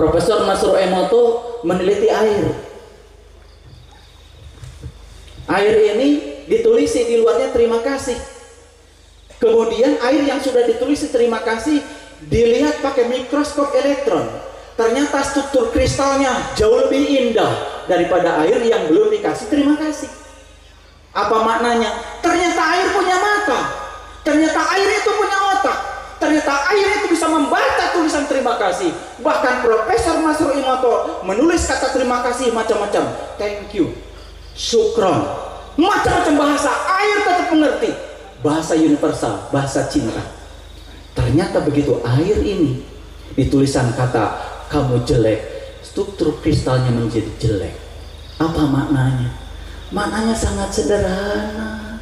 Profesor Masrur Emoto meneliti air. Air ini ditulisi di luarnya terima kasih. Kemudian air yang sudah ditulisi terima kasih dilihat pakai mikroskop elektron. Ternyata struktur kristalnya jauh lebih indah daripada air yang belum dikasih terima kasih. Apa maknanya? Ternyata air punya mata. Ternyata air itu punya otak. Ternyata air itu bisa membaca tulisan terima kasih. Bahkan Profesor Masrur Emoto menulis kata terima kasih macam-macam. Thank you, syukron, macam-macam bahasa. Air tetap mengerti. Bahasa universal, bahasa cinta. Ternyata begitu air ini ditulisan kata kamu jelek, struktur kristalnya menjadi jelek. Apa maknanya? Maknanya sangat sederhana.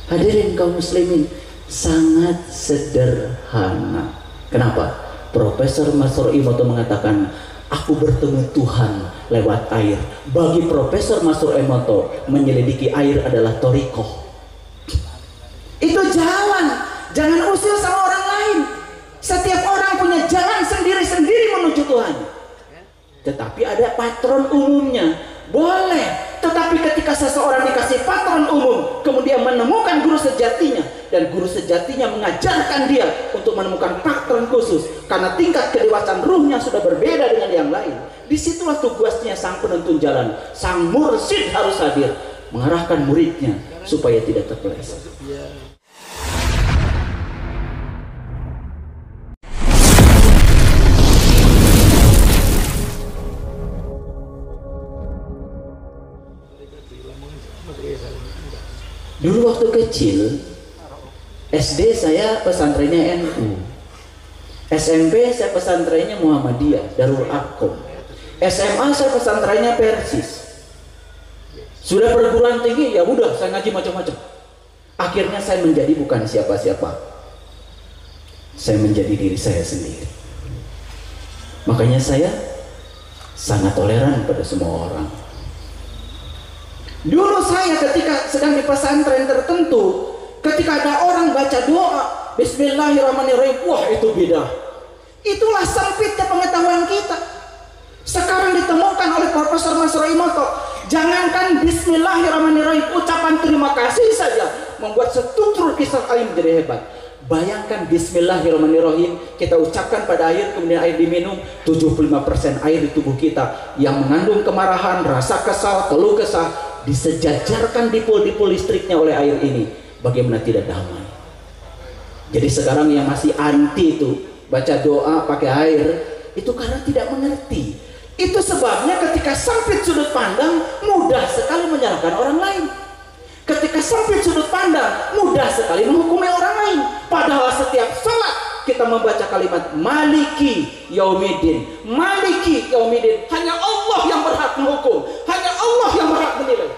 Hadirin kaum muslimin, sangat sederhana. Kenapa? Profesor Masrur Emoto mengatakan, aku bertemu Tuhan lewat air. Bagi Profesor Masrur Emoto, menyelidiki air adalah thoriqoh. Itu jalan. Jangan usil sama orang lain. Setiap orang punya jalan sendiri-sendiri menuju Tuhan. Tetapi ada patron umumnya. Boleh. Tetapi ketika seseorang dikasih patron umum, kemudian menemukan guru sejatinya, dan guru sejatinya mengajarkan dia untuk menemukan patron khusus, karena tingkat kedewasaan ruhnya sudah berbeda dengan yang lain. Disitulah tugasnya sang penuntun jalan. Sang mursyid harus hadir, mengarahkan muridnya supaya tidak terpeleset. Dulu waktu kecil, SD saya pesantrennya NU, SMP saya pesantrennya Muhammadiyah, Darul Arqam, SMA saya pesantrennya Persis. Sudah perguruan tinggi, ya udah saya ngaji macam-macam. Akhirnya saya menjadi bukan siapa-siapa. Saya menjadi diri saya sendiri. Makanya saya sangat toleran pada semua orang. Dulu saya ketika sedang di pesantren tertentu, ketika ada orang baca doa Bismillahirrahmanirrahim, wah itu beda. Itulah sempitnya pengetahuan kita. Sekarang ditemukan oleh Profesor Masrur Emoto, jangankan Bismillahirrahmanirrahim, ucapan terima kasih saja membuat struktur kristal air menjadi hebat. Bayangkan Bismillahirrahmanirrahim kita ucapkan pada air, kemudian air diminum, 75% air di tubuh kita yang mengandung kemarahan, rasa kesal, keluh kesah disejajarkan dipol-dipol listriknya oleh air ini. Bagaimana tidak damai? Jadi sekarang yang masih anti itu baca doa pakai air, itu karena tidak mengerti. Itu sebabnya ketika sempit sudut pandang, mudah sekali menyalahkan orang lain. Ketika sempit sudut pandang, mudah sekali menghukumi orang lain. Padahal setiap salat kita membaca kalimat Maliki Yaumiddin, Maliki Yaumiddin. Hanya Allah yang berhak menghukum, hanya Allah yang berhak menilai.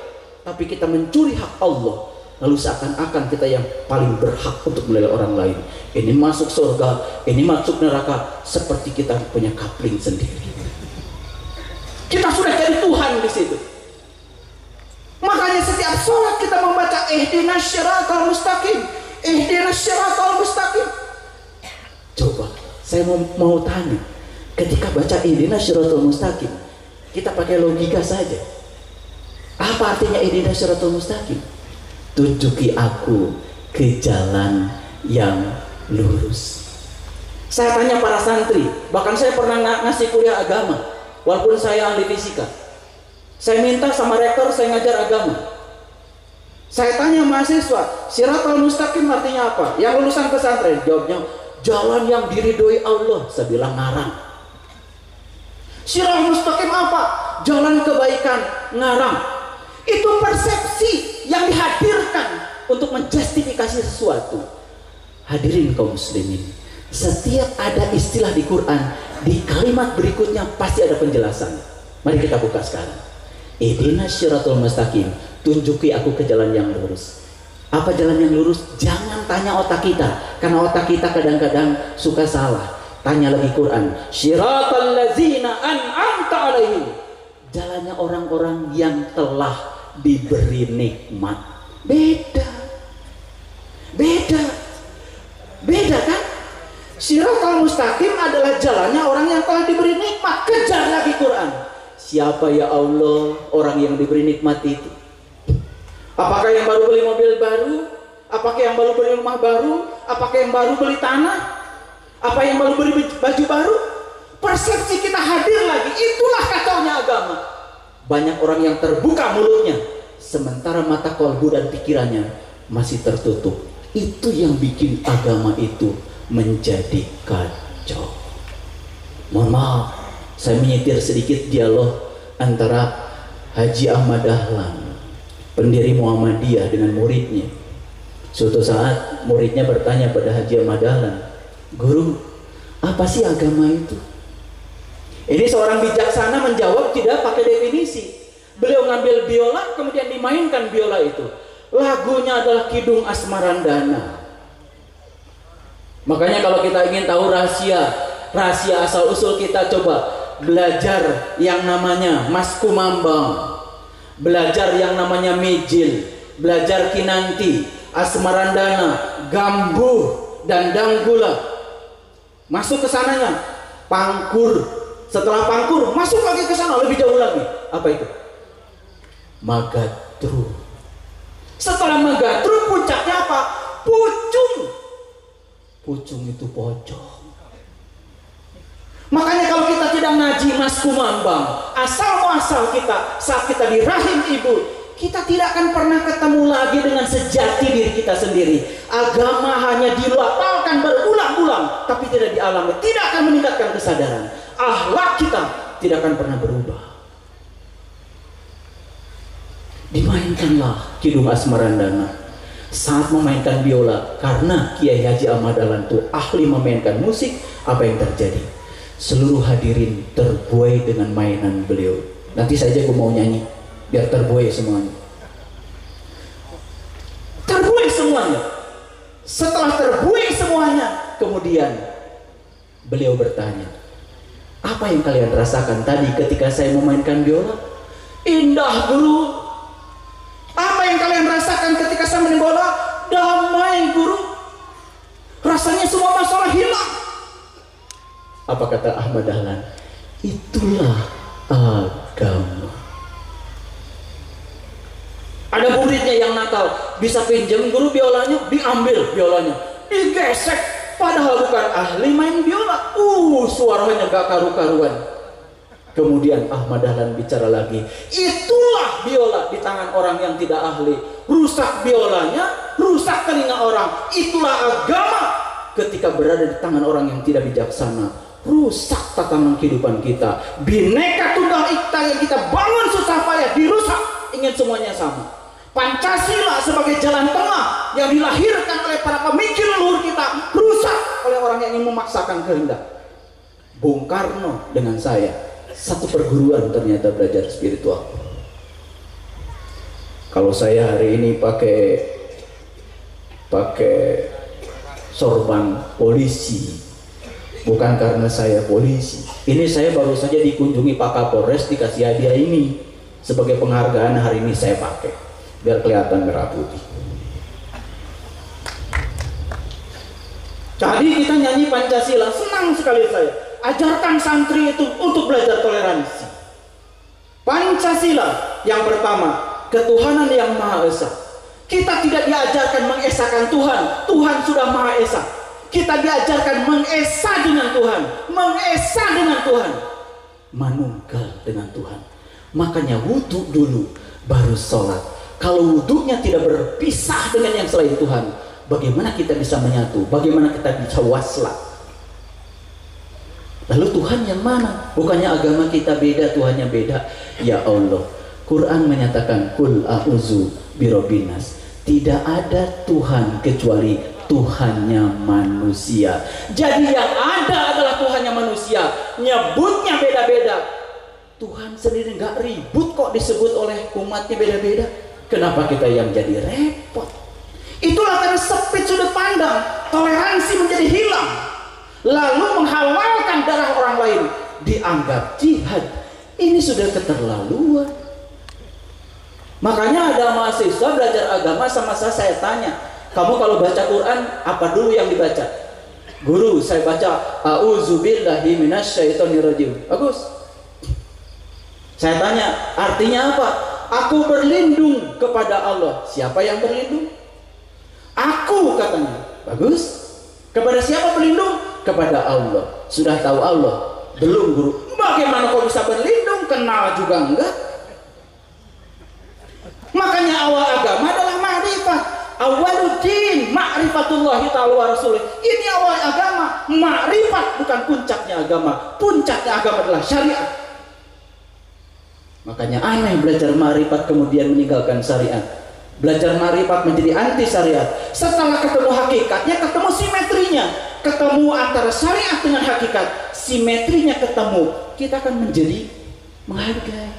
Tapi kita mencuri hak Allah, lalu seakan-akan kita yang paling berhak untuk menilai orang lain. Ini masuk surga, ini masuk neraka, seperti kita punya kapling sendiri. Kita sudah jadi Tuhan di situ. Makanya setiap sholat kita membaca ihdinas syiratal mustaqim, ihdinas syiratal mustaqim. Coba saya mau tanya, ketika baca ihdinas syiratal mustaqim, kita pakai logika saja. Apa artinya ihdinas syiratal mustaqim? Tunjuki aku ke jalan yang lurus. Saya tanya para santri, bahkan saya pernah ngasih kuliah agama, walaupun saya ahli fisika. Saya minta sama rektor, saya ngajar agama. Saya tanya mahasiswa, Syiratal Mustaqim artinya apa? Yang lulusan pesantren, jawabnya jalan yang diridhoi Allah. Saya bilang ngarang. Syiratal Mustaqim apa? Jalan kebaikan, ngarang. Itu persepsi yang dihadirkan untuk menjustifikasi sesuatu. Hadirin kaum muslimin, setiap ada istilah di Quran, di kalimat berikutnya pasti ada penjelasan. Mari kita buka sekarang. Ihdinas syiratal mustaqim, tunjuki aku ke jalan yang lurus. Apa jalan yang lurus? Jangan tanya otak kita, karena otak kita kadang-kadang suka salah. Tanya lagi Quran, syiratal ladzina an'amta alaihim, jalannya orang-orang yang telah diberi nikmat. Beda kan? Syiratal mustaqim adalah jalannya orang yang telah diberi nikmat. Siapa ya Allah orang yang diberi nikmat itu? Apakah yang baru beli mobil baru? Apakah yang baru beli rumah baru? Apakah yang baru beli tanah? Apa yang baru beli baju baru? Persepsi kita hadir lagi. Itulah kacaunya agama. Banyak orang yang terbuka mulutnya, sementara mata kolbu dan pikirannya masih tertutup. Itu yang bikin agama itu menjadi kacau. Mohon maaf, saya menyetir sedikit dialog antara Haji Ahmad Dahlan, pendiri Muhammadiyah, dengan muridnya. Suatu saat muridnya bertanya pada Haji Ahmad Dahlan, "Guru, apa sih agama itu?" Ini seorang bijaksana menjawab tidak pakai definisi. Beliau ngambil biola, kemudian dimainkan biola itu. Lagunya adalah Kidung Asmarandana. Makanya kalau kita ingin tahu rahasia asal usul, kita coba belajar yang namanya Mas Kumambang, belajar yang namanya Mijil, belajar Kinanti, Asmarandana, Gambuh, dan Danggula. Masuk ke sananya, Pangkur. Setelah Pangkur, masuk lagi ke sana, lebih jauh lagi. Apa itu? Magadru. Setelah Magadru, puncaknya apa? Pucung. Pucung itu pojok. Makanya kalau kita tidak ngaji Mas Kumambang, asal muasal kita saat kita di rahim ibu, kita tidak akan pernah ketemu lagi dengan sejati diri kita sendiri. Agama hanya dilafalkan berulang-ulang, tapi tidak dialami, tidak akan meningkatkan kesadaran. Akhlak kita tidak akan pernah berubah. Dimainkanlah Kidung Asmarandana. Saat memainkan biola, karena Kiai Haji Ahmad Dahlan itu ahli memainkan musik, apa yang terjadi? Seluruh hadirin terbuai dengan mainan beliau. Nanti saja gue mau nyanyi, biar terbuai semuanya. Terbuai semuanya. Setelah terbuai semuanya, kemudian beliau bertanya, "Apa yang kalian rasakan tadi ketika saya memainkan biola?" "Indah, Guru." "Apa yang kalian rasakan ketika saya main bola?" "Damai, Guru. Rasanya semua masalah hilang." Apa kata Ahmad Dahlan? Itulah agama. Ada muridnya yang nakal, bisa pinjam guru biolanya, diambil biolanya, digesek, padahal bukan ahli main biola. Suaranya gak karu-karuan. Kemudian Ahmad Dahlan bicara lagi, itulah biola di tangan orang yang tidak ahli. Rusak biolanya, rusak telinga orang. Itulah agama ketika berada di tangan orang yang tidak bijaksana. Rusak tatanan kehidupan kita. Bineka Tunggal Ika yang kita bangun susah payah dirusak. Ingin semuanya sama. Pancasila sebagai jalan tengah yang dilahirkan oleh para pemikir leluhur kita, rusak oleh orang yang ingin memaksakan kehendak. Bung Karno dengan saya satu perguruan ternyata belajar spiritual. Kalau saya hari ini pakai sorban polisi, bukan karena saya polisi. Ini saya baru saja dikunjungi Pak Kapolres, dikasih hadiah ini sebagai penghargaan. Hari ini saya pakai biar kelihatan merah putih. Jadi kita nyanyi Pancasila, senang sekali saya. Ajarkan santri itu untuk belajar toleransi. Pancasila yang pertama, ketuhanan yang Maha Esa. Kita tidak diajarkan mengesahkan Tuhan. Tuhan sudah Maha Esa. Kita diajarkan mengesa dengan Tuhan, mengesa dengan Tuhan, manunggal dengan Tuhan. Makanya wudhu dulu baru sholat. Kalau wudhunya tidak berpisah dengan yang selain Tuhan, bagaimana kita bisa menyatu? Bagaimana kita bisa waslat? Lalu Tuhan yang mana? Bukannya agama kita beda, Tuhannya beda. Ya Allah, Quran menyatakan kul a'udzu birobbinas. Tidak ada Tuhan kecuali Tuhannya manusia. Jadi yang ada adalah Tuhannya manusia. Nyebutnya beda-beda. Tuhan sendiri nggak ribut kok disebut oleh umatnya beda-beda. Kenapa kita yang jadi repot? Itulah karena sempit sudut pandang, toleransi menjadi hilang. Lalu menghalalkan darah orang lain dianggap jihad. Ini sudah keterlaluan. Makanya ada mahasiswa belajar agama sama saya tanya, kamu kalau baca Quran apa dulu yang dibaca? Guru, saya baca a'udzubillahi minasyaitonirrajim. Bagus. Saya tanya, artinya apa? Aku berlindung kepada Allah. Siapa yang berlindung? Aku, katanya. Bagus. Kepada siapa berlindung? Kepada Allah. Sudah tahu Allah? Belum, guru. Bagaimana kau bisa berlindung? Kenal juga enggak. Makanya awal agama adalah ma'rifat. Awaluddin ma'rifatullahi ta'ala wa rasulih. Ini awal agama. Ma'rifat bukan puncaknya agama. Puncaknya agama adalah syariat. Makanya aneh belajar ma'rifat kemudian meninggalkan syariat. Belajar ma'rifat menjadi anti syariat. Setelah ketemu hakikatnya, ketemu simetrinya. Ketemu antara syariat dengan hakikat, simetrinya ketemu, kita akan menjadi menghargai.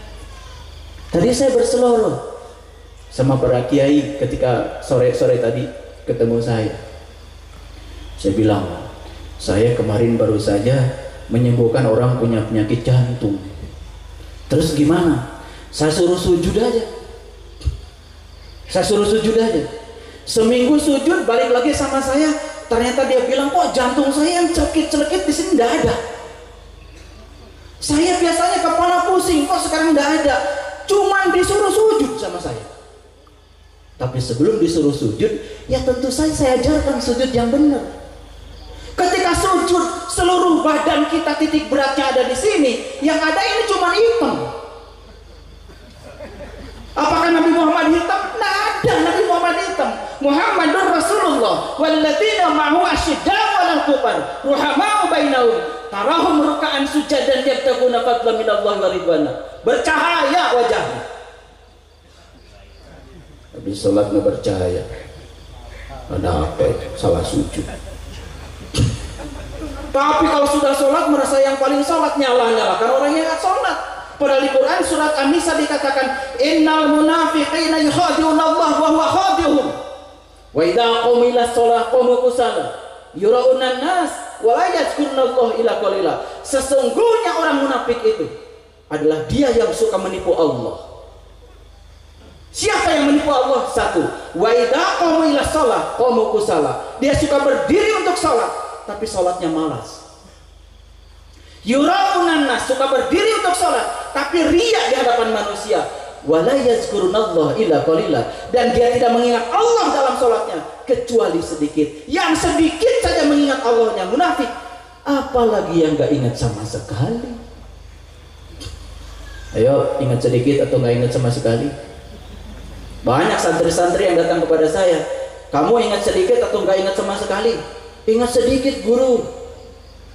Tadi saya berseloroh sama para kiai ketika sore-sore tadi ketemu saya. Saya bilang, saya kemarin baru saja menyembuhkan orang punya penyakit jantung. Terus gimana? Saya suruh sujud aja. Seminggu sujud, balik lagi sama saya. Ternyata dia bilang, kok jantung saya yang celekit-celekit di sini tidak ada. Saya biasanya kepala pusing, kok sekarang tidak ada. Cuman disuruh sujud sama saya. Tapi sebelum disuruh sujud, ya tentu saya ajarkan sujud yang benar. Ketika sujud, seluruh badan kita titik beratnya ada di sini. Yang ada ini cuma hitam. Apakah Nabi Muhammad hitam? Tidak ada Nabi Muhammad hitam. Muhammadur Rasulullah walladzina ma'hu asyidda'u 'alal kufar ruhama'u bainahum tarahum ruk'an sujadan yabtaguna fadlan minallahi wa ridwana. Bercahaya wajahnya. Habis sholat nggak bercahaya. Ada apa itu? Salah sujud. Tapi kalau sudah sholat merasa yang paling sholat, nyala-nyalakan orang yang nggak sholat. Padahal di Quran surat An-Nisa dikatakan innal munafiqina yukhadi'una Allah wa huwa khadi'uhum wa idza qamu ila shalah qamu kusala yura'una nas wa la yadhkuruna Allah illa qalila. Sesungguhnya orang munafik itu adalah dia yang suka menipu Allah. Siapa yang menipu Allah? Satu, wa idza qamu ila shalah qamu kusala. Dia suka berdiri untuk salat tapi salatnya malas. Yuraunan nas, suka berdiri untuk sholat tapi riya di hadapan manusia. Wala yazkurunallah illa qalila, dan dia tidak mengingat Allah dalam sholatnya kecuali sedikit. Yang sedikit saja mengingat Allahnya munafik, apalagi yang gak ingat sama sekali. Ayo, ingat sedikit atau gak ingat sama sekali? Banyak santri-santri yang datang kepada saya, kamu ingat sedikit atau gak ingat sama sekali? Ingat sedikit, guru.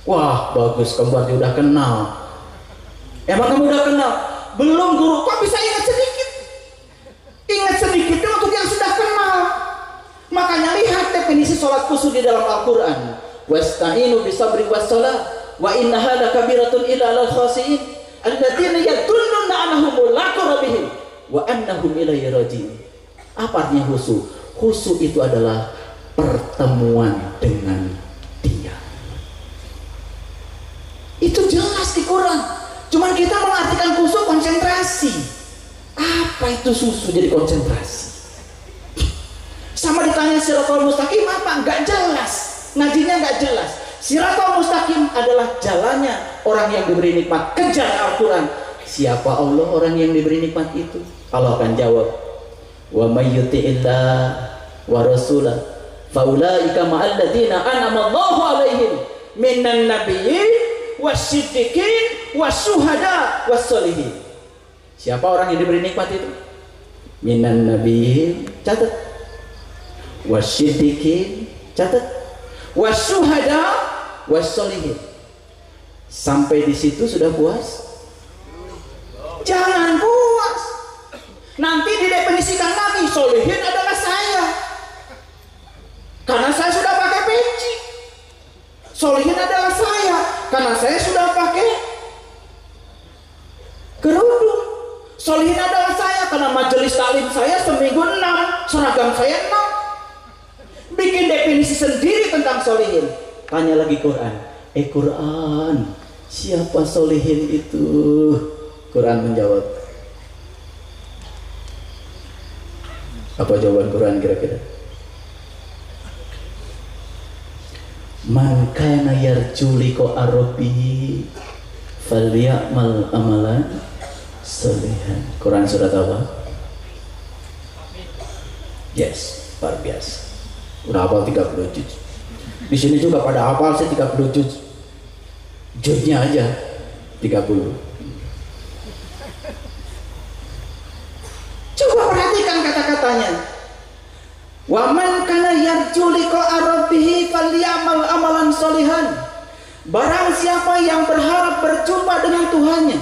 Wah, bagus, kamu berarti udah kenal. Emang kamu udah kenal? Belum, guru. Kok bisa ingat sedikit? Ingat sedikit itu untuk yang sudah kenal. Makanya lihat definisi sholat khusyuk di dalam Al-Quran. Wasta'inu bisabri wassalah wa innaha lakabiratun illa 'alal khashi'in alladzina yadulluna annahum mulaqu rabbihim wa annahum ilaihi raji'un. Apa artinya khusyuk? Khusyuk itu adalah pertemuan dengan Dia. Itu jelas di Quran. Cuman kita mengartikan khusyuk konsentrasi. Apa itu susu jadi konsentrasi? Sama ditanya Shirathul Mustaqim apa? Enggak jelas. Ngajinya enggak jelas. Shirathul Mustaqim adalah jalannya orang yang diberi nikmat. Kejar Al-Quran. Siapa Allah orang yang diberi nikmat itu? Allah akan jawab, wa may yuti'illah wa rasulah faulaika ma'al ladzina an'ama Allahu 'alaihim minan nabiyyin wasiddiqin wasyuhada wassolihin. Siapa orang yang diberi nikmat itu? Minan nabiyyin, catat. Wasiddiqin, catat. Wasyuhada wassolihin. Sampai di situ sudah puas? Jangan puas. Nanti didefinisikan lagi, solihin adalah saya. Karena saya sudah pakai peci. Solihin adalah saya karena saya sudah pakai kerudung. Solihin adalah saya karena majelis taklim saya seminggu 6, seragam saya 6. Bikin definisi sendiri tentang solihin. Tanya lagi Quran. Quran, siapa solihin itu? Quran menjawab. Apa jawaban Quran kira-kira? Man kana yarju liqa rabbihi falyamal amalan solihan. Quran surat apa? Yes, luar biasa. Udah hafal 30 juz. Di sini juga pada hafal sih 30 juz. Juznya aja 30. Coba perhatikan kata-katanya. Wa man kana yarju liqa'a rabbih falyamal amalan solihan. Barang siapa yang berharap berjumpa dengan Tuhannya,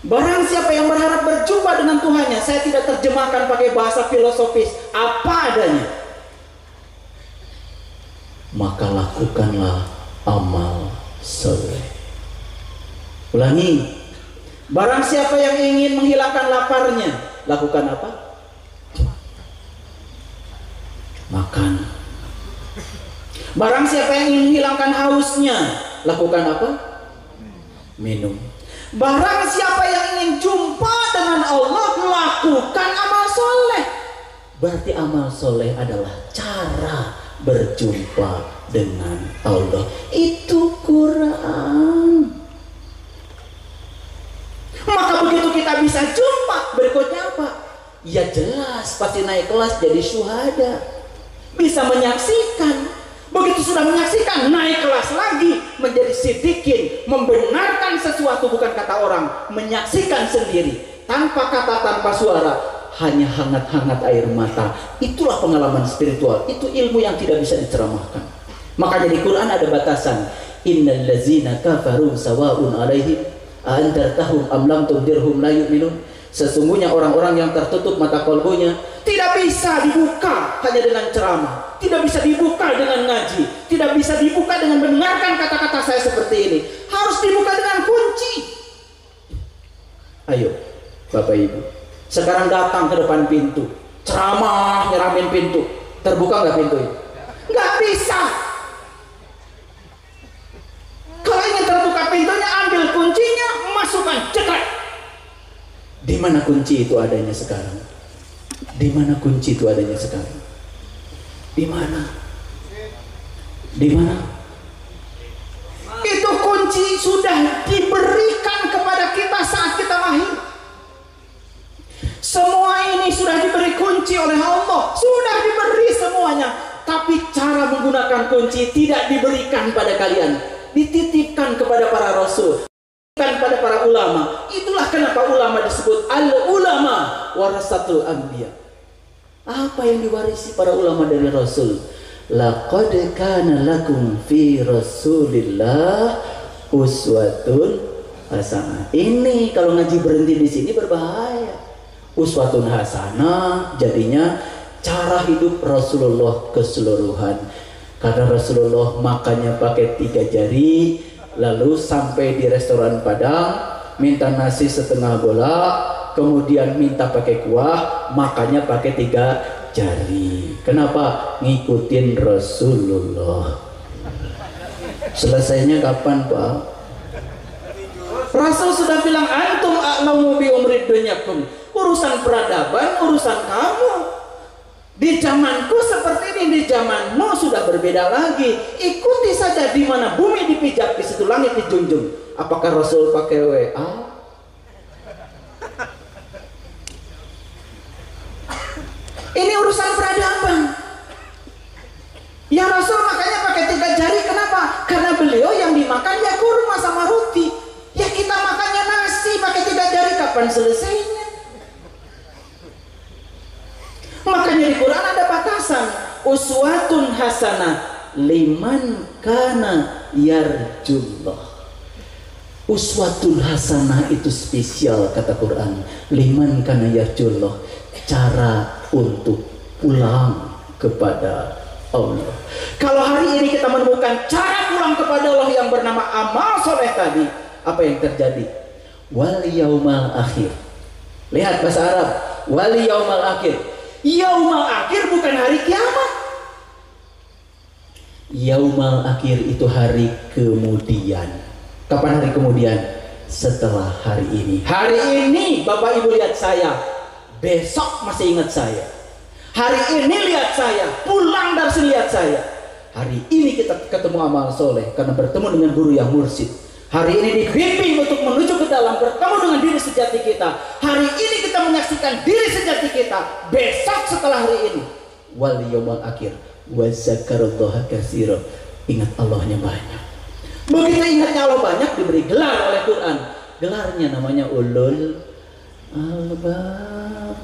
barang siapa yang berharap berjumpa dengan Tuhannya, saya tidak terjemahkan pakai bahasa filosofis, apa adanya, maka lakukanlah amal soleh. Ulangi, barang siapa yang ingin menghilangkan laparnya, lakukan apa? Makan. Barang siapa yang ingin menghilangkan hausnya, lakukan apa? Minum. Barang siapa yang ingin jumpa dengan Allah, lakukan amal soleh. Berarti amal soleh adalah cara berjumpa dengan Allah. Itu Quran. Maka begitu kita bisa jumpa, berikutnya apa? Ya jelas pasti naik kelas jadi syuhada. Bisa menyaksikan. Begitu sudah menyaksikan, naik kelas lagi menjadi sidikin, membenarkan sesuatu bukan kata orang, menyaksikan sendiri tanpa kata, tanpa suara, hanya hangat-hangat air mata. Itulah pengalaman spiritual. Itu ilmu yang tidak bisa diceramahkan. Makanya di Quran ada batasan. Innal ladzina kafaru sawa'un 'alaihim a anzartahum am lam tundirhum la yu'minun. Sesungguhnya orang-orang yang tertutup mata kalbunya tidak bisa dibuka hanya dengan ceramah, tidak bisa dibuka dengan ngaji, tidak bisa dibuka dengan mendengarkan kata-kata saya seperti ini. Harus dibuka dengan kunci. Ayo Bapak Ibu, sekarang datang ke depan pintu, ceramah nyeramin pintu, terbuka nggak pintu ini? Nggak bisa. Kalau ingin terbuka pintunya, ambil kuncinya, masukkan, cekrek. Di mana kunci itu adanya sekarang? Di mana kunci itu adanya sekarang? Di mana? Di mana? Itu kunci sudah diberikan kepada kita saat kita lahir. Semua ini sudah diberi kunci oleh Allah, sudah diberi semuanya. Tapi cara menggunakan kunci tidak diberikan pada kalian, dititipkan kepada para rasul, pada para ulama. Itulah kenapa ulama disebut al-ulama warasatul anbiya. Apa yang diwarisi para ulama dari Rasul? Laqad kana lakum fi Rasulillah uswatun hasanah. Ini kalau ngaji berhenti di sini berbahaya. Uswatun hasanah jadinya cara hidup Rasulullah keseluruhan. Karena Rasulullah makannya pakai 3 jari, lalu sampai di restoran Padang minta nasi setengah bola, kemudian minta pakai kuah, makannya pakai 3 jari. Kenapa? Ngikutin Rasulullah. Selesainya kapan Pak? Rasul sudah bilang antum a'lamu bi umrid dunyakum. Urusan peradaban urusan kamu. Di zamanku seperti ini, di zamanmu sudah berbeda lagi. Ikuti saja, di mana bumi dipijak, di situ langit dijunjung. Apakah Rasul pakai WA? Ini urusan peradaban. Ya Rasul makanya pakai 3 jari. Kenapa? Karena beliau yang dimakan ya kurma sama roti. Ya kita makannya nasi pakai 3 jari, kapan selesainya? Makanya di Quran ada batasan. Uswatun hasanah liman kana yarjullah. Uswatun hasanah itu spesial kata Quran. Liman kana yarjullah, cara untuk pulang kepada Allah. Kalau hari ini kita menemukan cara pulang kepada Allah yang bernama amal soleh tadi, apa yang terjadi? Wal yaumal akhir. Lihat bahasa Arab, wal yaumal akhir. Yaumal akhir bukan hari kiamat. Yaumal akhir itu hari kemudian. Kapan hari kemudian? Setelah hari ini. Hari ini Bapak Ibu lihat saya, besok masih ingat saya. Hari ini lihat saya, pulang dari sini lihat saya. Hari ini kita ketemu amal soleh karena bertemu dengan guru yang mursyid. Hari ini dibimbing untuk menuju ke dalam bertemu dengan diri sejati kita. Hari ini kita menyaksikan diri sejati kita. Besok setelah hari ini wal yaumil akhir wa dzakarallaha katsira. Ingat Allahnya banyak. Begitu ingatnya Allah banyak, diberi gelar oleh Quran. Gelarnya namanya ulul albab.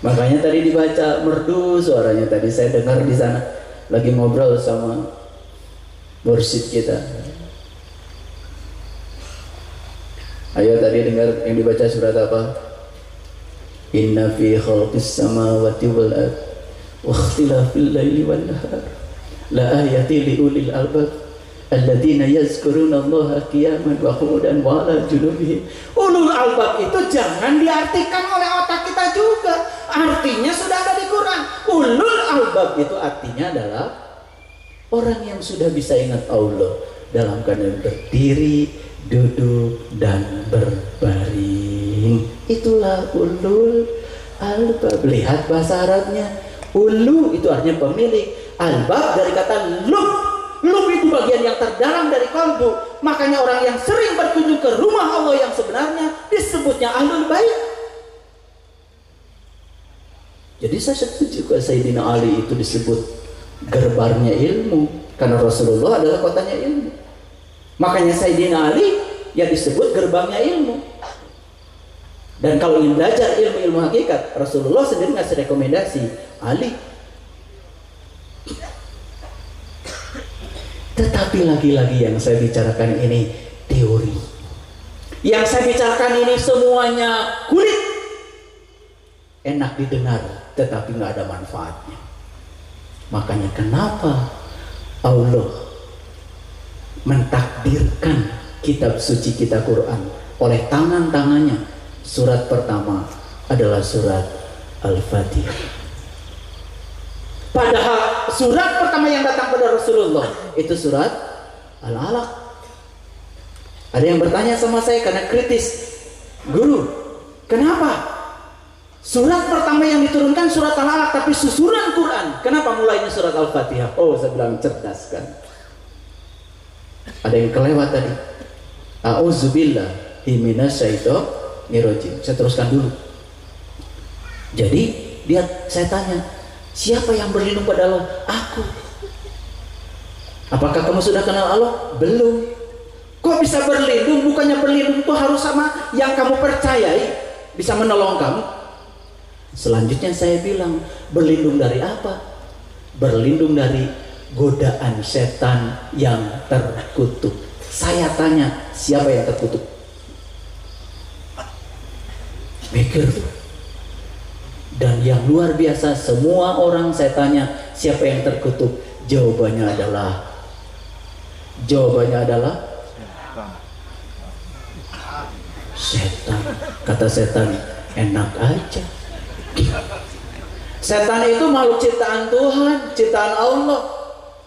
Makanya tadi dibaca merdu suaranya, tadi saya dengar di sana lagi ngobrol sama mursyid kita. Ayo tadi dengar yang dibaca surat apa? Inna fi khalqis samawati wal ard wa ikhtilafil laili wan nahar la ayati li ulil albab alladziina yazkuruna Allaha qiyaman wa qu'udan wa 'ala junubihim. Ulul albab itu jangan diartikan oleh otak kita juga. Artinya sudah ada di Quran. Ulul albab itu artinya adalah orang yang sudah bisa ingat Allah dalam keadaan berdiri, duduk, dan berbaring. Itulah ulul albab. Lihat bahasa Arabnya. Ulu itu artinya pemilik. Albab dari kata lub. Lub itu bagian yang terdalam dari kalbu. Makanya orang yang sering berkunjung ke rumah Allah yang sebenarnya disebutnya ahlul bait. Jadi saya setuju kalau Sayyidina Ali itu disebut gerbangnya ilmu, karena Rasulullah adalah kotanya ilmu. Makanya Sayyidina Ali yang disebut gerbangnya ilmu. Dan kalau ingin belajar ilmu-ilmu hakikat, Rasulullah sendiri ngasih rekomendasi Ali. Tetapi lagi-lagi yang saya bicarakan ini teori. Yang saya bicarakan ini semuanya kulit. Enak didengar, tetapi nggak ada manfaatnya. Makanya kenapa Allah mentakdirkan kitab suci kita Quran oleh tangan-tangannya. Surat pertama adalah surat Al-Fatihah. Padahal surat pertama yang datang pada Rasulullah itu surat Al-Alaq. Ada yang bertanya sama saya karena kritis, guru, kenapa surat pertama yang diturunkan surat Al-Alaq, tapi susunan Quran kenapa mulainya surat Al-Fatihah? Oh, saya bilang cerdas kan. Ada yang kelewat tadi. A'udzubillahi minasyaitonirrajim. Saya teruskan dulu. Jadi saya tanya, siapa yang berlindung pada Allah? Aku. Apakah kamu sudah kenal Allah? Belum. Kok bisa berlindung? Bukannya berlindung itu harus sama yang kamu percayai bisa menolong kamu. Selanjutnya saya bilang, berlindung dari apa? Berlindung dari godaan setan yang terkutuk. Saya tanya, siapa yang terkutuk? Mikir tuh. Dan yang luar biasa, semua orang saya tanya, siapa yang terkutuk? Jawabannya adalah setan. Kata setan, enak aja. Setan itu makhluk ciptaan Tuhan, ciptaan Allah.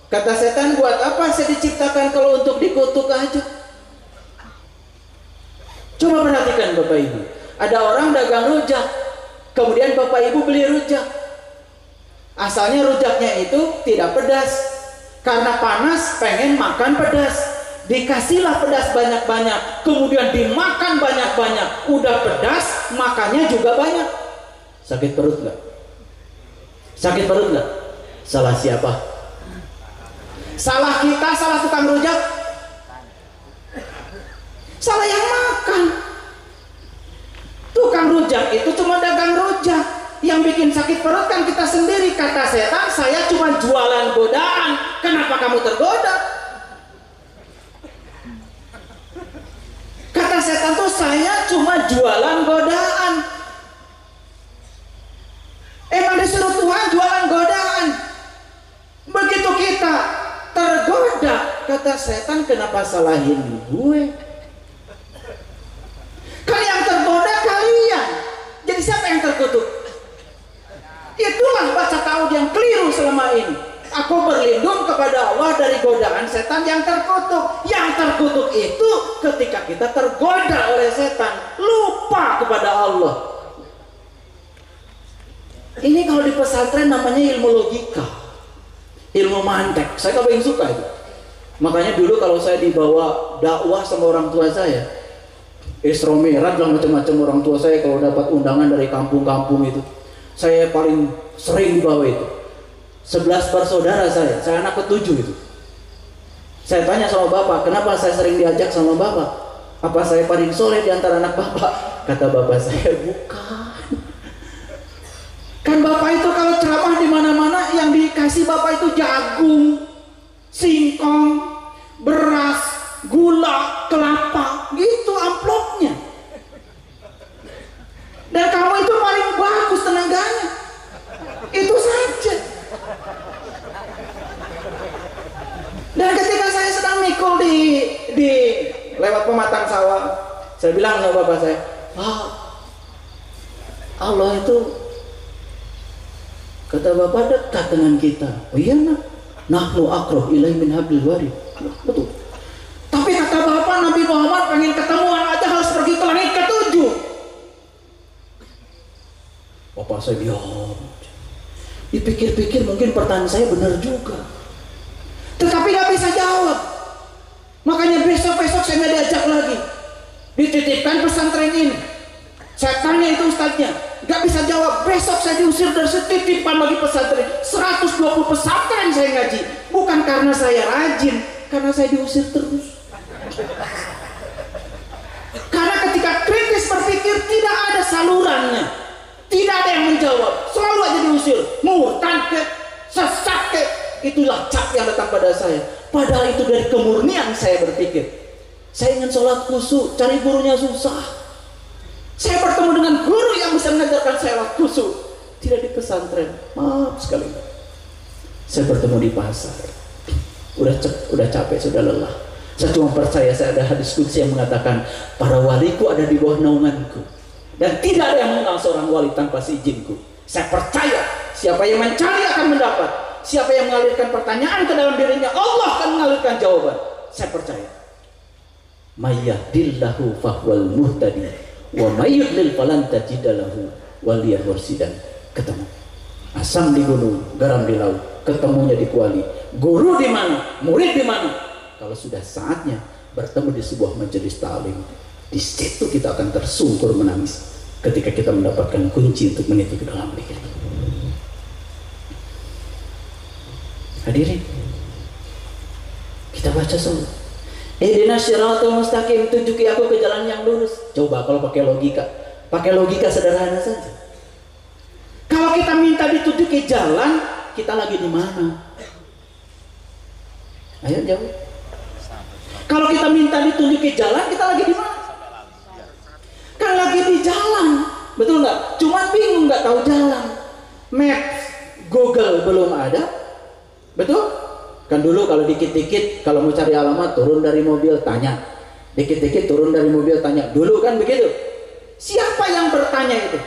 Kata setan, buat apa saya diciptakan kalau untuk dikutuk aja? Coba perhatikan Bapak Ibu. Ada orang dagang rujak, kemudian Bapak Ibu beli rujak. Asalnya rujaknya itu tidak pedas. Karena panas pengen makan pedas. Dikasihlah pedas banyak-banyak, kemudian dimakan banyak-banyak. Udah pedas, makannya juga banyak. Sakit perut nggak? Sakit perut nggak? Salah siapa? Salah kita, salah tukang rujak? Salah yang makan. Tukang rujak itu cuma dagang rujak. Yang bikin sakit perut kan kita sendiri. Kata setan, saya cuma jualan godaan. Kenapa kamu tergoda? Kata setan tuh, saya cuma jualan godaan. Emang disuruh Tuhan jualan godaan. Begitu kita tergoda, kata setan, kenapa salahin gue? Kan yang tergoda kalian. Jadi siapa yang terkutuk? Itulah baca ta'awud yang keliru selama ini. Aku berlindung kepada Allah dari godaan setan yang terkutuk. Yang terkutuk itu ketika kita tergoda oleh setan, lupa kepada Allah. Ini kalau di pesantren namanya ilmu logika, ilmu mantek. Saya gak paling suka itu. Makanya dulu kalau saya dibawa dakwah sama orang tua saya, esromeran dan macam-macam, orang tua saya kalau dapat undangan dari kampung-kampung itu, saya paling sering dibawa itu. 11 bersaudara saya anak ke-7 itu. Saya tanya sama bapak, kenapa saya sering diajak sama bapak? Apa saya paling soleh di antara anak bapak? Kata bapak saya, bukan. Kan bapak itu kalau ceramah di mana-mana yang dikasih bapak itu jagung, singkong, beras, gula, kelapa, gitu amplopnya. Dan kamu itu paling bagus tenaganya. Itu saja. Dan ketika saya sedang mikul di lewat pematang sawah, saya bilang sama bapak saya, Allah itu, kata bapak, dekat dengan kita. Oh iya nak, nahnu aqrab ilaihi min hablil warid. Betul. Tapi kata bapak, Nabi Muhammad pengen ketemuan aja harus pergi ke langit ke-7. Bapak saya diam. Dipikir-pikir mungkin pertanyaan saya benar juga, tetapi gak bisa jawab. Makanya besok-besok saya nggak diajak lagi. Dititipkan pesantren ini. Saya tanya itu ustadznya, gak bisa jawab. Besok saya diusir dari titipan lagi pesantren. 120 pesantren saya ngaji. Bukan karena saya rajin, karena saya diusir terus. Karena ketika kritis berpikir tidak ada salurannya, tidak ada yang menjawab, selalu aja diusir. Murtad ke, sesat ke, itulah cap yang datang pada saya. Padahal itu dari kemurnian saya berpikir. Saya ingin sholat khusyuk, cari gurunya susah. Saya bertemu dengan guru yang bisa mengajarkan saya sholat khusyuk, tidak di pesantren. Maaf sekali. Saya bertemu di pasar. Udah capek, sudah lelah. Saya cuma percaya, saya ada hadis qudsi yang mengatakan, para waliku ada di bawah naunganku, dan tidak ada yang mengenal seorang wali tanpa seizinku. Saya percaya siapa yang mencari akan mendapat. Siapa yang mengalirkan pertanyaan ke dalam dirinya, Allah akan mengalirkan jawaban. Saya percaya. Mayyahdillahu fahwal muhtadi wa mayyudlil falan tajidalahu waliyan mursidan. Ketemu. Asam di gunung, garam di laut, ketemunya di kuali. Guru di mana, murid di mana. Kalau sudah saatnya bertemu di sebuah majelis ta'lim, di situ kita akan tersungkur menangis ketika kita mendapatkan kunci untuk meniti ke dalam diri. Hadirin, kita baca semua. Ihdinas siratal mustaqim, tunjuki aku ke jalan yang lurus. Coba kalau pakai logika sederhana saja. Kalau kita minta ditunjuki jalan, kita lagi di mana? Ayo jawab. Kalau kita minta ditunjuki jalan, kita lagi di mana? Kan lagi di jalan, betul nggak? Cuma bingung nggak tahu jalan. Maps, Google belum ada. Betul? Kan dulu kalau dikit-dikit kalau mau cari alamat turun dari mobil tanya. Dikit-dikit turun dari mobil tanya. Dulu kan begitu. Siapa yang bertanya itu?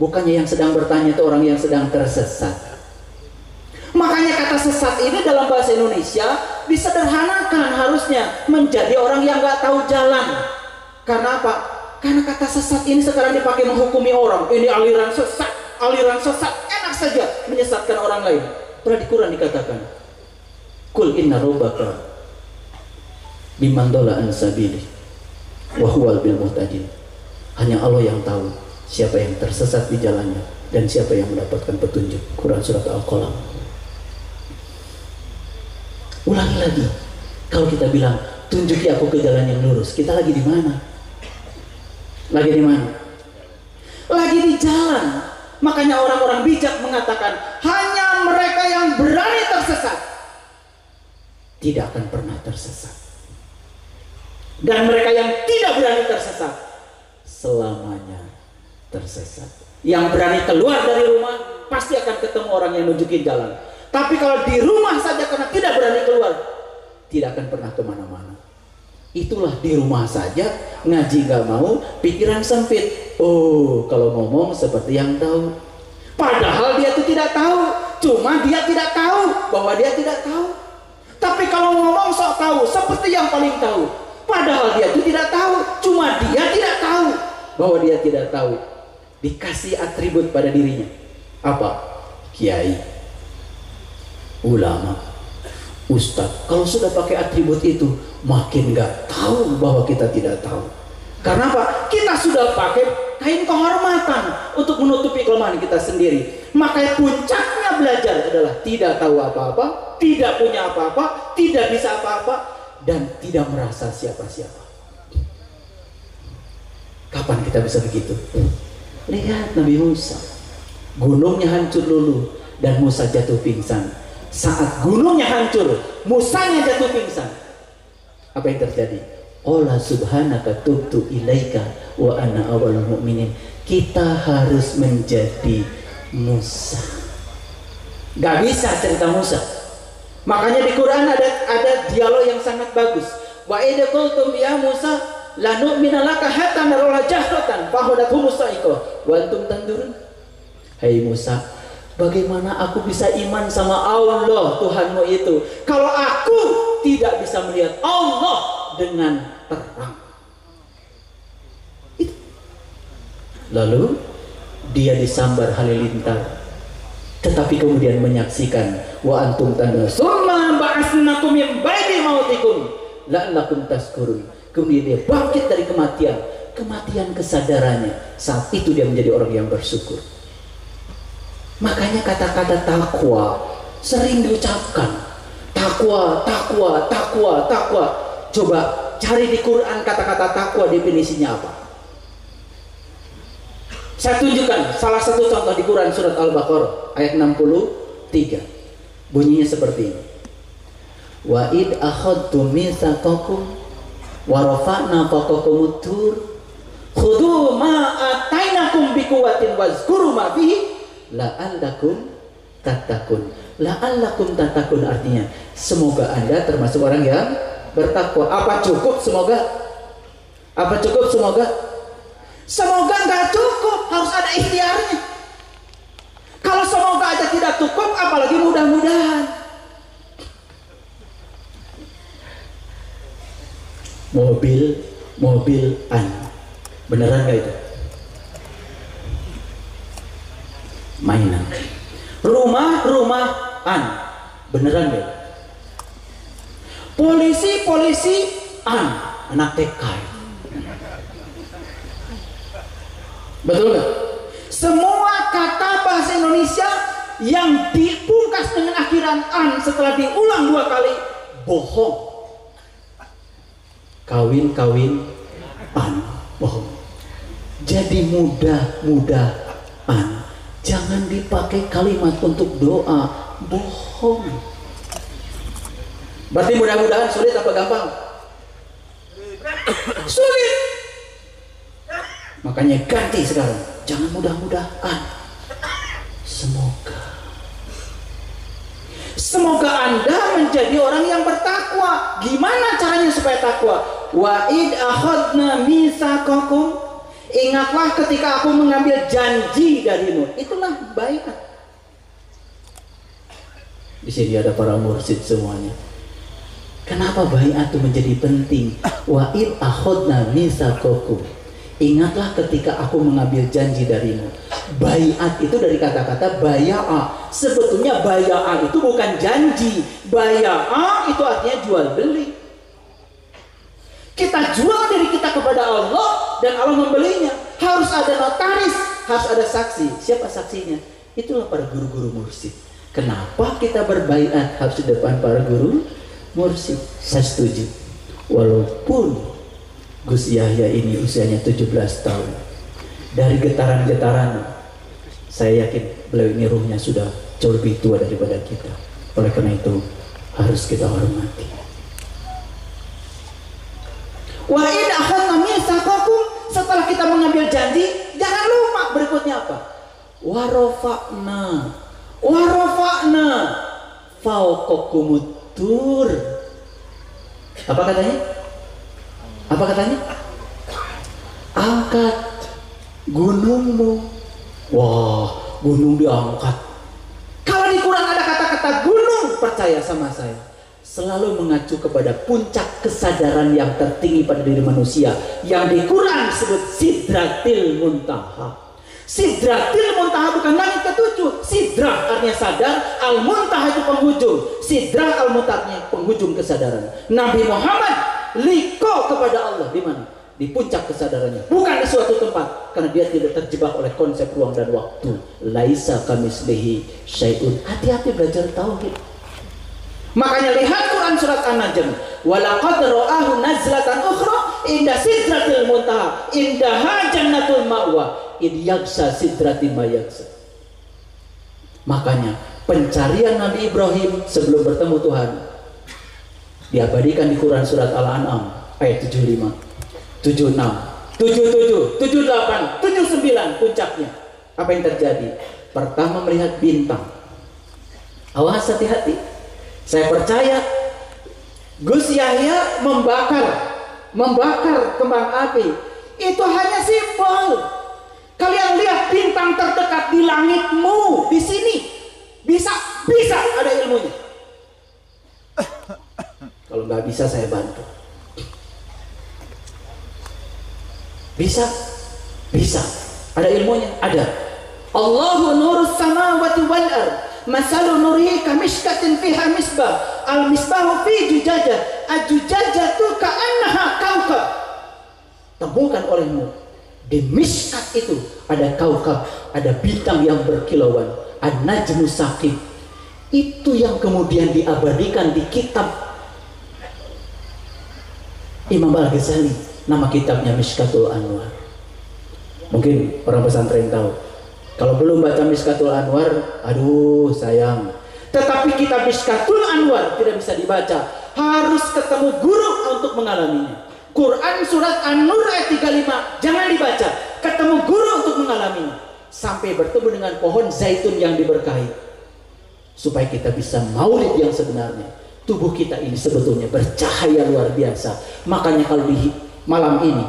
Bukannya yang sedang bertanya itu orang yang sedang tersesat. Makanya kata sesat ini dalam bahasa Indonesia disederhanakan harusnya menjadi orang yang nggak tahu jalan. Karena apa? Karena kata sesat ini sekarang dipakai menghukumi orang. Ini aliran sesat, enak saja menyesatkan orang lain. Pernah di Quran dikatakan, Kul inna rabbaka biman dola an sabili wa huwal bil muhtadin. Hanya Allah yang tahu siapa yang tersesat di jalannya dan siapa yang mendapatkan petunjuk. Quran surat Al-Qalam. Ulangi lagi. Kalau kita bilang tunjuki aku ke jalan yang lurus, kita lagi di mana? Lagi di mana? Lagi di jalan. Makanya orang-orang bijak mengatakan hanya mereka yang berani tersesat tidak akan pernah tersesat, dan mereka yang tidak berani tersesat selamanya tersesat. Yang berani keluar dari rumah pasti akan ketemu orang yang nunjukin jalan. Tapi kalau di rumah saja karena tidak berani keluar, tidak akan pernah kemana-mana. Itulah di rumah saja ngaji gak mau, pikiran sempit. Oh, kalau ngomong seperti yang tahu. Padahal dia itu tidak tahu. Cuma dia tidak tahu bahwa dia tidak tahu. Tapi kalau ngomong sok tahu, seperti yang paling tahu. Padahal dia itu tidak tahu. Cuma dia tidak tahu bahwa dia tidak tahu. Dikasih atribut pada dirinya. Apa? Kiai, ulama, Ustadz, kalau sudah pakai atribut itu makin nggak tahu bahwa kita tidak tahu. Karena apa? Kita sudah pakai kain kehormatan untuk menutupi kelemahan kita sendiri. Maka puncaknya belajar adalah tidak tahu apa-apa, tidak punya apa-apa, tidak bisa apa-apa, dan tidak merasa siapa-siapa. Kapan kita bisa begitu? Lihat Nabi Musa, gunungnya hancur dulu dan Musa jatuh pingsan. Saat gunungnya hancur, Musanya jatuh pingsan. Apa yang terjadi? Qala subhanaka tubtu ilaika wa ana awwalul mu'minin. Kita harus menjadi Musa. Gak bisa cerita Musa. Makanya di Quran ada dialog yang sangat bagus. Wa idza qultum ya Musa la nu'mina laka hatta nara jahratan fa hadathum musaiqa wa antum tandurun. Hai Musa, bagaimana aku bisa iman sama Allah Tuhanmu itu kalau aku tidak bisa melihat Allah dengan terang. Lalu dia disambar halilintar, tetapi kemudian menyaksikan wa antum tandurun summa ba'atsnakum min ba'di mautikum la'allakum tashkurun. Kemudian dia bangkit dari kematian kesadarannya. Saat itu dia menjadi orang yang bersyukur. Makanya kata-kata takwa sering diucapkan. Takwa, takwa, takwa, takwa. Coba cari di Quran kata-kata takwa definisinya apa. Saya tunjukkan salah satu contoh di Quran surat Al-Baqarah ayat 63. Bunyinya seperti ini. Wa id akhadtu mitsaqakum wa rafa'na fawqakumut tur khudhu ma atainakum biquwwatin wazkuru ma fihi la'allakum tattaqun. La'allakum tattaqun artinya semoga Anda termasuk orang yang bertakwa. Apa cukup semoga? Apa cukup semoga? Semoga nggak cukup, harus ada ikhtiarnya. Kalau semoga aja tidak cukup, apalagi mudah-mudahan. Mobil-mobilan, beneran nggak itu? Mainan. Rumah-rumahan, beneran nggak? Polisi-polisian, anak TK. Betul nggak? Semua kata bahasa Indonesia yang dipungkas dengan akhiran an setelah diulang 2 kali bohong. Kawin-kawin an, bohong. Jadi mudah-mudahan, jangan dipakai kalimat untuk doa, bohong. Berarti mudah-mudahan sulit apa gampang? Sulit. Makanya ganti sekarang, jangan mudah-mudahan, semoga Anda menjadi orang yang bertakwa. Gimana caranya supaya takwa? Wa id akhadna mitsaqakum, ingatlah ketika aku mengambil janji darimu. Itulah baiat. Di sini ada para mursyid semuanya. Kenapa baiat itu menjadi penting? Wa id akhadna mitsaqakum, ingatlah ketika aku mengambil janji darimu. Baiat itu dari kata-kata baya'a. Sebetulnya baya'a itu bukan janji. Baya'a itu artinya jual beli. Kita jual diri kita kepada Allah dan Allah membelinya. Harus ada notaris, harus ada saksi. Siapa saksinya? Itulah para guru-guru mursyid. Kenapa kita berbaiat harus di depan para guru mursyid? Saya setuju. Walaupun Gus Yahya ini usianya 17 tahun, dari getaran-getaran saya yakin beliau ini ruhnya sudah jauh lebih tua daripada kita. Oleh karena itu harus kita hormati. Wa in akhadna mitsaqakum, setelah kita mengambil janji, jangan lupa berikutnya apa? Wa rafa'na fawqakumut tur. Apa katanya? Apa katanya? Angkat gunungmu. Wah, gunung diangkat. Kalau di Quran ada kata-kata gunung, percaya sama saya, selalu mengacu kepada puncak kesadaran yang tertinggi pada diri manusia, yang di Quran disebut Sidratil Muntaha. Sidratil muntaha bukan langit ketujuh. Sidrah artinya sadar, al-muntaha itu penghujung. Sidrah al-muntaha penghujung kesadaran. Nabi Muhammad liko kepada Allah di mana? Di puncak kesadarannya, bukan di suatu tempat, karena dia tidak terjebak oleh konsep ruang dan waktu. Laisa kamitslihi syai'un. Hati-hati belajar tauhid. Makanya lihat Quran surat An-Najm, walaqad ra'ahu nazlatan ukhra inda sidratil muntaha indaha jannatul ma'wa id yaksa sidrati ma yaksa. Makanya pencarian Nabi Ibrahim sebelum bertemu Tuhan diabadikan di Quran surat Al-An'am ayat 75, 76, 77, 78, 79 puncaknya. Apa yang terjadi? Pertama melihat bintang. Awas, hati-hati. Saya percaya Gus Yahya membakar kembang api itu hanya simbol. Kalian lihat bintang terdekat di langitmu di sini, bisa ada ilmunya. Kalau nggak bisa saya bantu. Bisa ada ilmunya, ada. Allahu nurus samawati wal ard. Masalu nurihi kamishkatin fiha misbah. Al misbahu fi jujajah. Ajujajatu ka'annaha kaukab. Temukan olehmu di miskat itu ada kaukab, ada bintang yang berkilauan. An-najmu saqib. Itu yang kemudian diabadikan di kitab Imam Al-Ghazali. Nama kitabnya Mishkatul Anwar. Mungkin orang pesantren tahu. Kalau belum baca Mishkatul Anwar, aduh sayang. Tetapi kitab Mishkatul Anwar tidak bisa dibaca, harus ketemu guru untuk mengalaminya. Quran surat An-Nur ayat 35 jangan dibaca, ketemu guru untuk mengalaminya. Sampai bertemu dengan pohon zaitun yang diberkahi, supaya kita bisa maulid yang sebenarnya. Tubuh kita ini sebetulnya bercahaya luar biasa. Makanya kalau di malam ini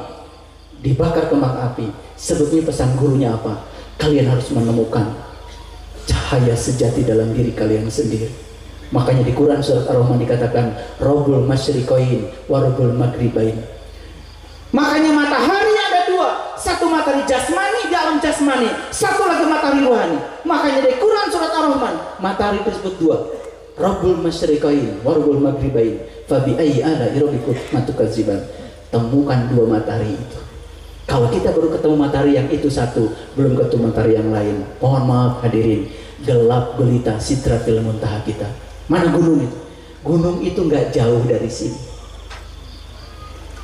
dibakar kembang api, sebetulnya pesan gurunya apa? Kalian harus menemukan cahaya sejati dalam diri kalian sendiri. Makanya di Quran surat Ar-Rahman dikatakan Rabbul Masyriqain wa Rabbul Maghribain. Makanya matahari ada dua, satu matahari jasmani di alam jasmani, satu lagi matahari rohani. Makanya di Quran surat Ar-Rahman matahari tersebut dua, Rabbul Masyriqain wa Rabbul Maghribain. Fa bi ayyi ala'i rabbikuma tukadziban. Temukan dua matahari itu. Kalau kita baru ketemu matahari yang itu satu, belum ketemu matahari yang lain, mohon maaf hadirin, gelap gulita sidratil muntaha kita. Mana gunung itu? Gunung itu nggak jauh dari sini.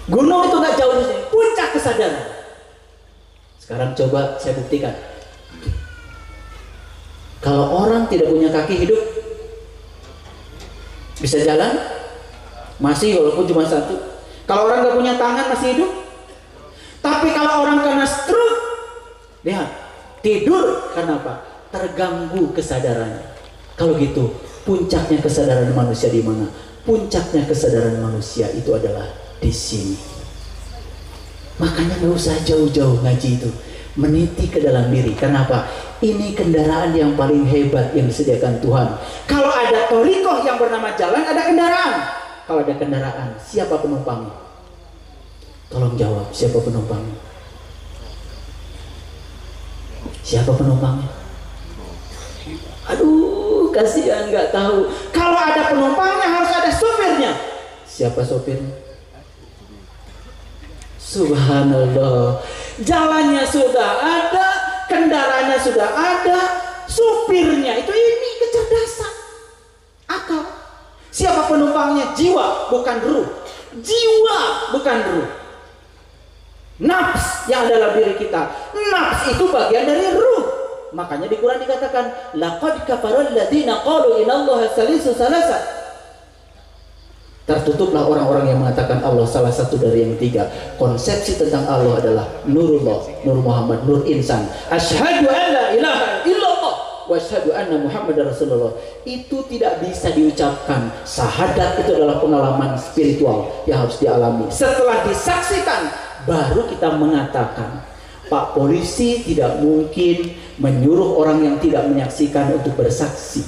Gunung itu nggak jauh dari sini, puncak kesadaran. Sekarang coba saya buktikan. Kalau orang tidak punya kaki hidup, bisa jalan? Masih, walaupun cuma satu. Kalau orang nggak punya tangan masih hidup? Tapi kalau orang kena stroke, lihat, tidur karena apa? Terganggu kesadarannya. Kalau gitu, puncaknya kesadaran manusia di mana? Puncaknya kesadaran manusia itu adalah di sini. Makanya nggak usah jauh-jauh ngaji itu, meniti ke dalam diri. Kenapa? Ini kendaraan yang paling hebat yang disediakan Tuhan. Kalau ada torikoh yang bernama jalan, ada kendaraan. Kalau ada kendaraan, siapa penumpangnya? Tolong jawab, siapa penumpangnya? Siapa penumpangnya? Aduh, kasihan nggak tahu. Kalau ada penumpangnya harus ada sopirnya. Siapa sopirnya? Subhanallah. Jalannya sudah ada, kendaraannya sudah ada, supirnya itu ini kecerdasan, akal. Siapa penumpangnya? Jiwa, bukan ruh. Jiwa, bukan ruh. Nafs yang ada dalam diri kita. Nafs itu bagian dari ruh. Makanya di Quran dikatakan laqad kafaral ladzina qalu inallaha salisu salasa. Tertutuplah orang-orang yang mengatakan Allah salah satu dari yang tiga. Konsepsi tentang Allah adalah Nurullah, Nur Muhammad, Nur Insan. Asyhadu an la ilaha illallah wa asyhadu anna Muhammadar Rasulullah. Itu tidak bisa diucapkan. Syahadat itu adalah pengalaman spiritual yang harus dialami. Setelah disaksikan baru kita mengatakan. Pak polisi tidak mungkin menyuruh orang yang tidak menyaksikan untuk bersaksi.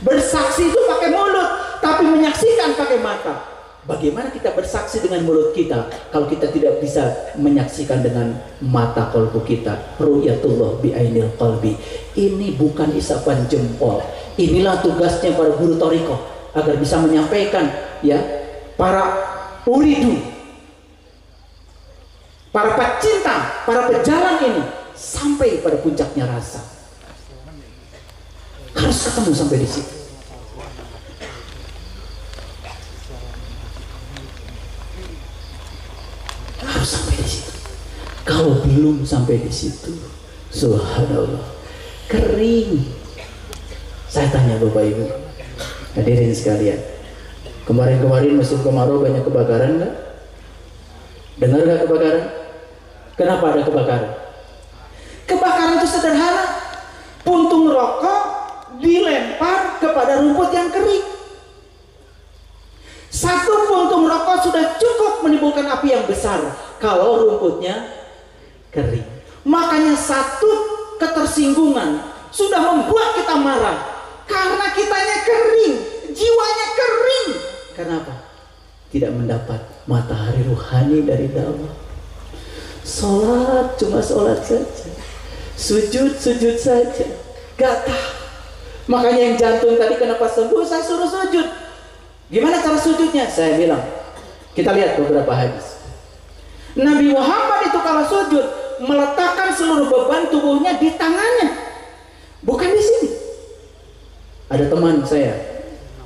Bersaksi itu pakai mulut, tapi menyaksikan pakai mata. Bagaimana kita bersaksi dengan mulut kita kalau kita tidak bisa menyaksikan dengan mata kolbu kita? Ru'yatullah bi'ainil qalbi. Ini bukan isapan jempol. Inilah tugasnya para guru thariqah agar bisa menyampaikan ya para uridu, para pecinta, para pejalan ini sampai pada puncaknya rasa. Harus ketemu sampai di situ. Harus sampai di situ. Kalau belum sampai di situ, subhanallah, kering. Saya tanya Bapak Ibu, hadirin sekalian, kemarin-kemarin musim kemarau banyak kebakaran nggak? Dengar nggak kebakaran? Kenapa ada kebakaran? Kebakaran itu sederhana. Puntung rokok dilempar kepada rumput yang kering. Satu puntung rokok sudah cukup menimbulkan api yang besar kalau rumputnya kering. Makanya satu ketersinggungan sudah membuat kita marah karena kitanya kering, jiwanya kering. Kenapa? Tidak mendapat matahari ruhani dari dalam. Sholat cuma sholat saja, sujud saja, gak tahu. Makanya yang jantung tadi kenapa sembuh, saya suruh sujud. Gimana cara sujudnya? Saya bilang, kita lihat beberapa hadis. Nabi Muhammad itu kalau sujud meletakkan seluruh beban tubuhnya di tangannya, bukan di sini. Ada teman saya,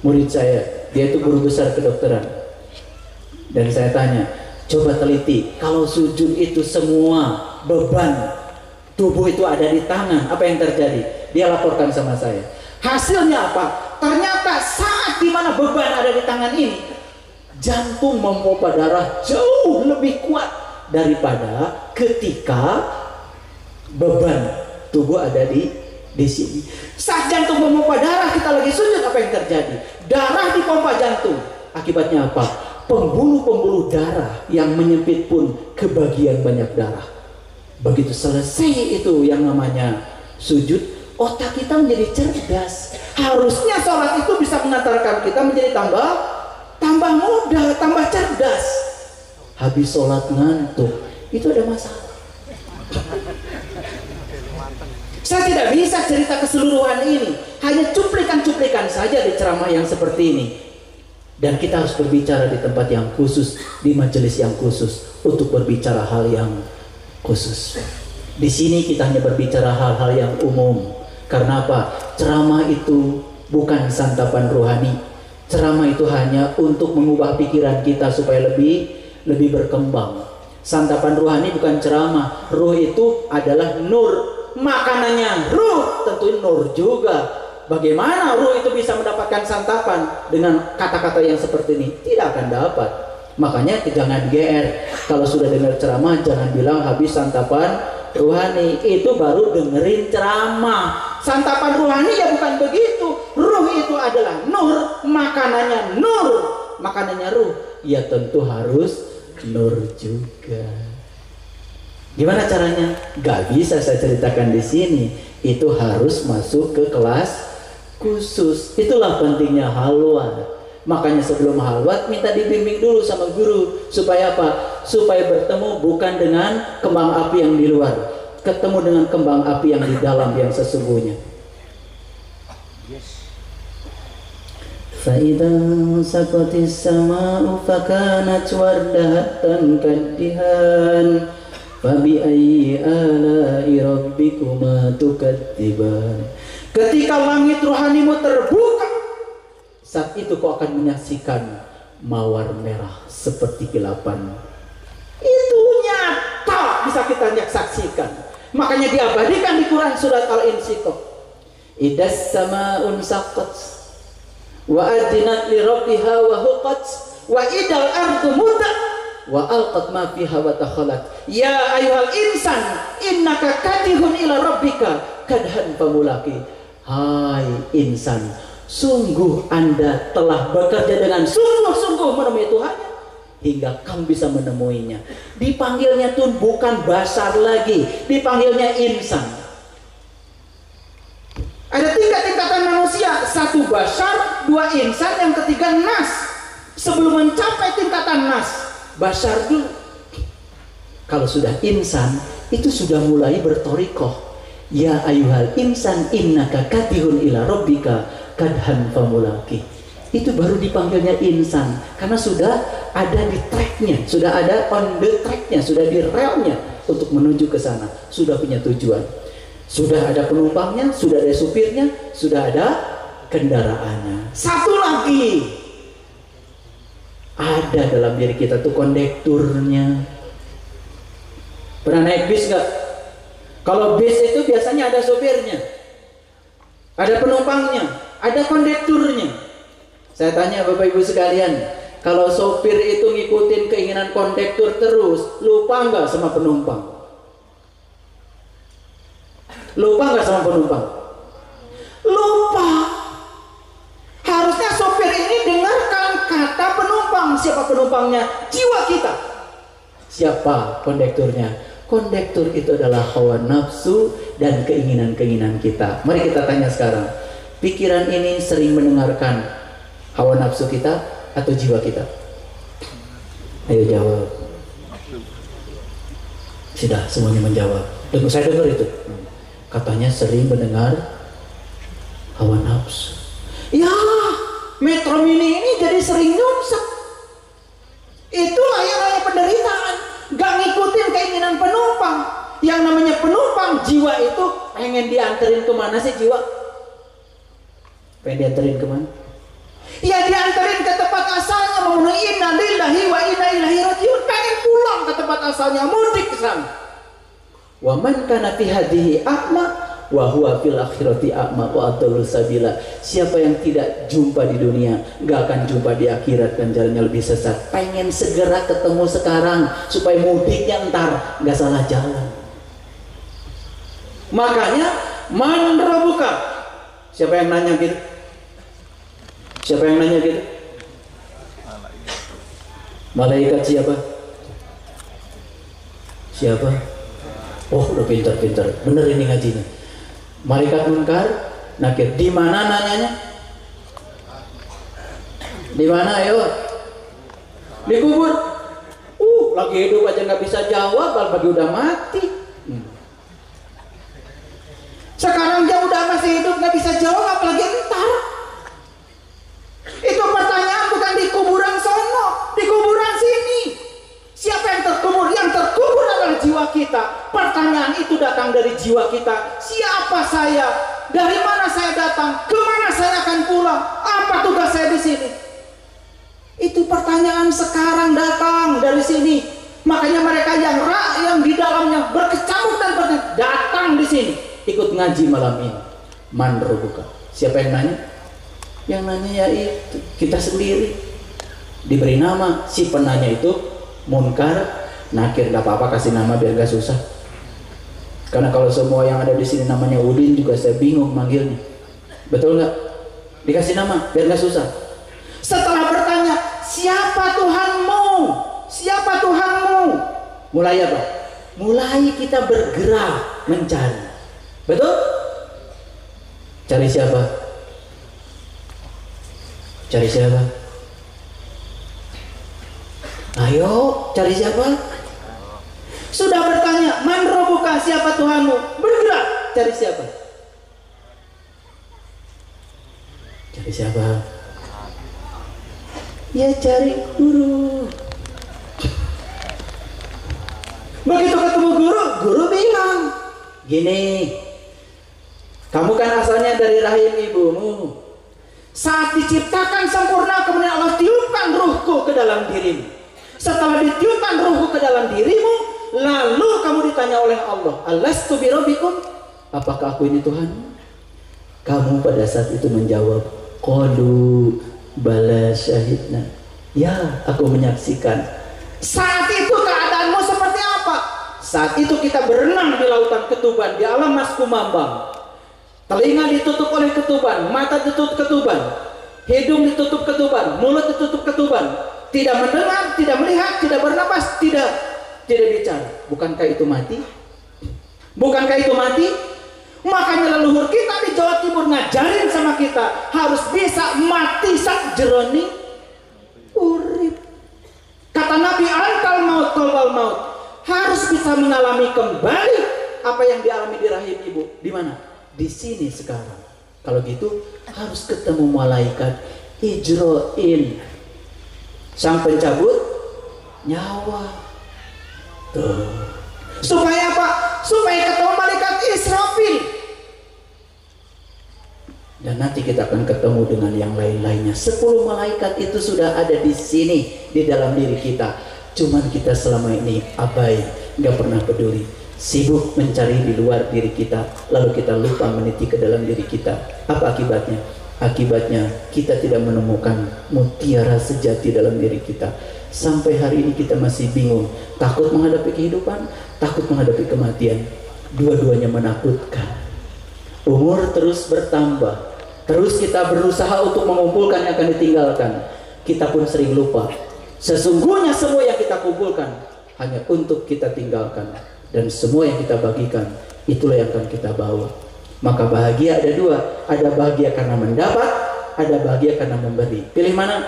murid saya, dia itu guru besar kedokteran, dan saya tanya, coba teliti, kalau sujud itu semua beban tubuh itu ada di tangan, apa yang terjadi? Dia laporkan sama saya. Hasilnya apa? Ternyata saat dimana beban ada di tangan ini, jantung memompa darah jauh lebih kuat daripada ketika beban tubuh ada di sini. Saat jantung memompa darah, kita lagi sujud, apa yang terjadi? Darah dipompa jantung. Akibatnya apa? Pembuluh-pembuluh darah yang menyempit pun kebagian banyak darah. Begitu selesai itu yang namanya sujud, otak kita menjadi cerdas. Harusnya sholat itu bisa mengantarkan kita menjadi tambah mudah, tambah cerdas. Habis sholat ngantuk, itu ada masalah. Saya tidak bisa cerita keseluruhan ini, hanya cuplikan-cuplikan saja di ceramah yang seperti ini. Dan kita harus berbicara di tempat yang khusus, di majelis yang khusus, untuk berbicara hal yang khusus. Di sini kita hanya berbicara hal-hal yang umum. Karena apa? Ceramah itu bukan santapan rohani. Ceramah itu hanya untuk mengubah pikiran kita supaya lebih berkembang. Santapan rohani bukan ceramah. Ruh itu adalah nur. Makanannya ruh, tentu nur juga. Bagaimana ruh itu bisa mendapatkan santapan dengan kata-kata yang seperti ini? Tidak akan dapat. Makanya jangan GR. Kalau sudah dengar ceramah, jangan bilang habis santapan rohani. Itu baru dengerin ceramah. Santapan rohani ya bukan begitu. Ruh itu adalah nur, makanannya nur. Makanannya ruh, ya tentu harus nur juga. Gimana caranya? Gak bisa saya ceritakan di sini. Itu harus masuk ke kelas khusus. Itulah pentingnya halwat. Makanya sebelum halwat minta dibimbing dulu sama guru. Supaya apa? Supaya bertemu bukan dengan kembang api yang di luar, ketemu dengan kembang api yang di dalam yang sesungguhnya. فَإِذَا سَقَطِ السَّمَاءُ فَكَانَتْ وَرْدَةً كَالدِّهَانِ فَبِأَيِّ آلَاءِ رَبِّكُمَا تُكَذِّبَانِ. Ketika langit rohanimu terbuka, saat itu kau akan menyaksikan mawar merah seperti kilapan. Itu nyata, bisa kita saksikan. Makanya diabadikan di Quran surat Al-Insyiqaq. Idas sama'un saqat wa adinat li rabbiha wa huqat wa idal ardu mudat wa alqat ma fiha wa takhalat. Ya ayyuhal insan innaka kadihun ila rabbika kadhan famulaki. Hai insan, sungguh Anda telah bekerja dengan sungguh-sungguh menemui Tuhan hingga kamu bisa menemuinya. Dipanggilnya tuh bukan basar lagi, dipanggilnya insan. Ada 3 tingkatan manusia, 1 basar, 2 insan, yang ketiga nas. Sebelum mencapai tingkatan nas, bashar dulu. Kalau sudah insan, itu sudah mulai bertorikoh. Ya ayuhal insan innaka kadihun ila rabbika kadhan famulaki. Itu baru dipanggilnya insan, karena sudah ada di tracknya, sudah ada on the tracknya, sudah di relnya untuk menuju ke sana, sudah punya tujuan, sudah ada penumpangnya, sudah ada supirnya, sudah ada kendaraannya. Satu lagi ada dalam diri kita tuh kondekturnya. Pernah naik bis nggak? Kalau bis itu biasanya ada sopirnya, ada penumpangnya, ada kondekturnya. Saya tanya Bapak Ibu sekalian, kalau sopir itu ngikutin keinginan kondektur terus, lupa nggak sama penumpang? Lupa nggak sama penumpang? Lupa. Harusnya sopir ini dengarkan kata penumpang. Siapa penumpangnya? Jiwa kita. Siapa kondekturnya? Kondektur itu adalah hawa nafsu dan keinginan-keinginan kita. Mari kita tanya sekarang, pikiran ini sering mendengarkan hawa nafsu kita atau jiwa kita? Ayo jawab. Sudah semuanya menjawab. Saya dengar itu. Katanya sering mendengar hawa nafsu. Ya, Metro Mini ini jadi sering nyungsep. Itulah yang namanya penderitaan. Gak ngikutin keinginan penumpang. Yang namanya penumpang, jiwa itu pengen dianterin kemana sih jiwa? Pengen dianterin kemana? Ya dianterin ke tempat asalnya, memenuhi inna lillahi wa inna ilaihi rajiun. Pengen pulang ke tempat asalnya, mudik ke sana. Wa man kana fi hadhihi a'ma wa huwa fil akhirati a'ma wa adallu sabila. Siapa yang tidak jumpa di dunia, gak akan jumpa di akhirat dan jalannya lebih sesat. Pengen segera ketemu sekarang supaya mudiknya ntar gak salah jalan. Makanya man rabbuka. Siapa yang nanya gitu? Siapa yang nanya gitu? Malaikat siapa? Siapa? Oh, udah pintar-pintar. Bener ini ngajinya. Malaikat munkar, nakir. Di mana nanyanya? Di mana ayo? Di kubur. Lagi hidup aja nggak bisa jawab, apalagi udah mati. Sekarang dia udah masih hidup nggak bisa jawab, apalagi entar. Itu pertanyaan bukan di kuburan sono, di kuburan sini. Siapa yang terkubur? Yang terkubur adalah jiwa kita. Pertanyaan itu datang dari jiwa kita. Siapa saya? Dari mana saya datang? Kemana saya akan pulang? Apa tugas saya di sini? Itu pertanyaan sekarang datang dari sini. Makanya mereka yang di dalamnya berkecamuk dan datang di sini ikut ngaji malam ini. Man rabbuka. Siapa yang nanya? Yang nanya ya itu kita sendiri. Diberi nama si penanya itu munkar, nakir. Gak apa-apa kasih nama biar gak susah. Karena kalau semua yang ada di sini namanya Udin juga saya bingung manggilnya. Betul nggak? Dikasih nama biar gak susah. Setelah bertanya siapa Tuhanmu, siapa Tuhanmu, mulai apa? Mulai kita bergerak mencari. Betul? Cari siapa? Cari siapa? Ayo, cari siapa? Sudah bertanya, man rabbuka, siapa Tuhanmu? Bergerak, cari siapa? Cari siapa? Ya cari guru. Begitu ketemu guru, guru bilang, gini, kamu kan asalnya dari rahim ibumu. Saat diciptakan sempurna, kemudian Allah tiupkan ruhku ke dalam dirimu. Setelah ditiupkan ruhku ke dalam dirimu, lalu kamu ditanya oleh Allah, alastu birabbikum, apakah aku ini Tuhan? Kamu pada saat itu menjawab, qalu bala syahidna. Ya, aku menyaksikan. Saat itu keadaanmu seperti apa? Saat itu kita berenang di lautan ketuban, di alam mas kumambang. Telinga ditutup oleh ketuban, mata ditutup ketuban, hidung ditutup ketuban, mulut ditutup ketuban. Tidak mendengar, tidak melihat, tidak bernapas, tidak bicara. Bukankah itu mati? Bukankah itu mati? Makanya leluhur kita di Jawa Timur ngajarin sama kita harus bisa mati sak jeroni urip. kata Nabi, antal maut qalbal maut. Harus bisa mengalami kembali apa yang dialami di rahim ibu. Di mana? Di sini sekarang. Kalau gitu harus ketemu malaikat Ijroil, sang pencabut nyawa. Tuh. Supaya apa? Supaya ketemu malaikat Israfil. Dan nanti kita akan ketemu dengan yang lain-lainnya. 10 malaikat itu sudah ada di sini, di dalam diri kita. Cuman kita selama ini abai, nggak pernah peduli, sibuk mencari di luar diri kita, lalu kita lupa meniti ke dalam diri kita. Apa akibatnya? Akibatnya kita tidak menemukan mutiara sejati dalam diri kita. Sampai hari ini kita masih bingung, takut menghadapi kehidupan, takut menghadapi kematian. Dua-duanya menakutkan. Umur terus bertambah, terus kita berusaha untuk mengumpulkan yang akan ditinggalkan. Kita pun sering lupa, sesungguhnya semua yang kita kumpulkan hanya untuk kita tinggalkan, dan semua yang kita bagikan itulah yang akan kita bawa. Maka bahagia ada dua, ada bahagia karena mendapat, ada bahagia karena memberi. Pilih mana?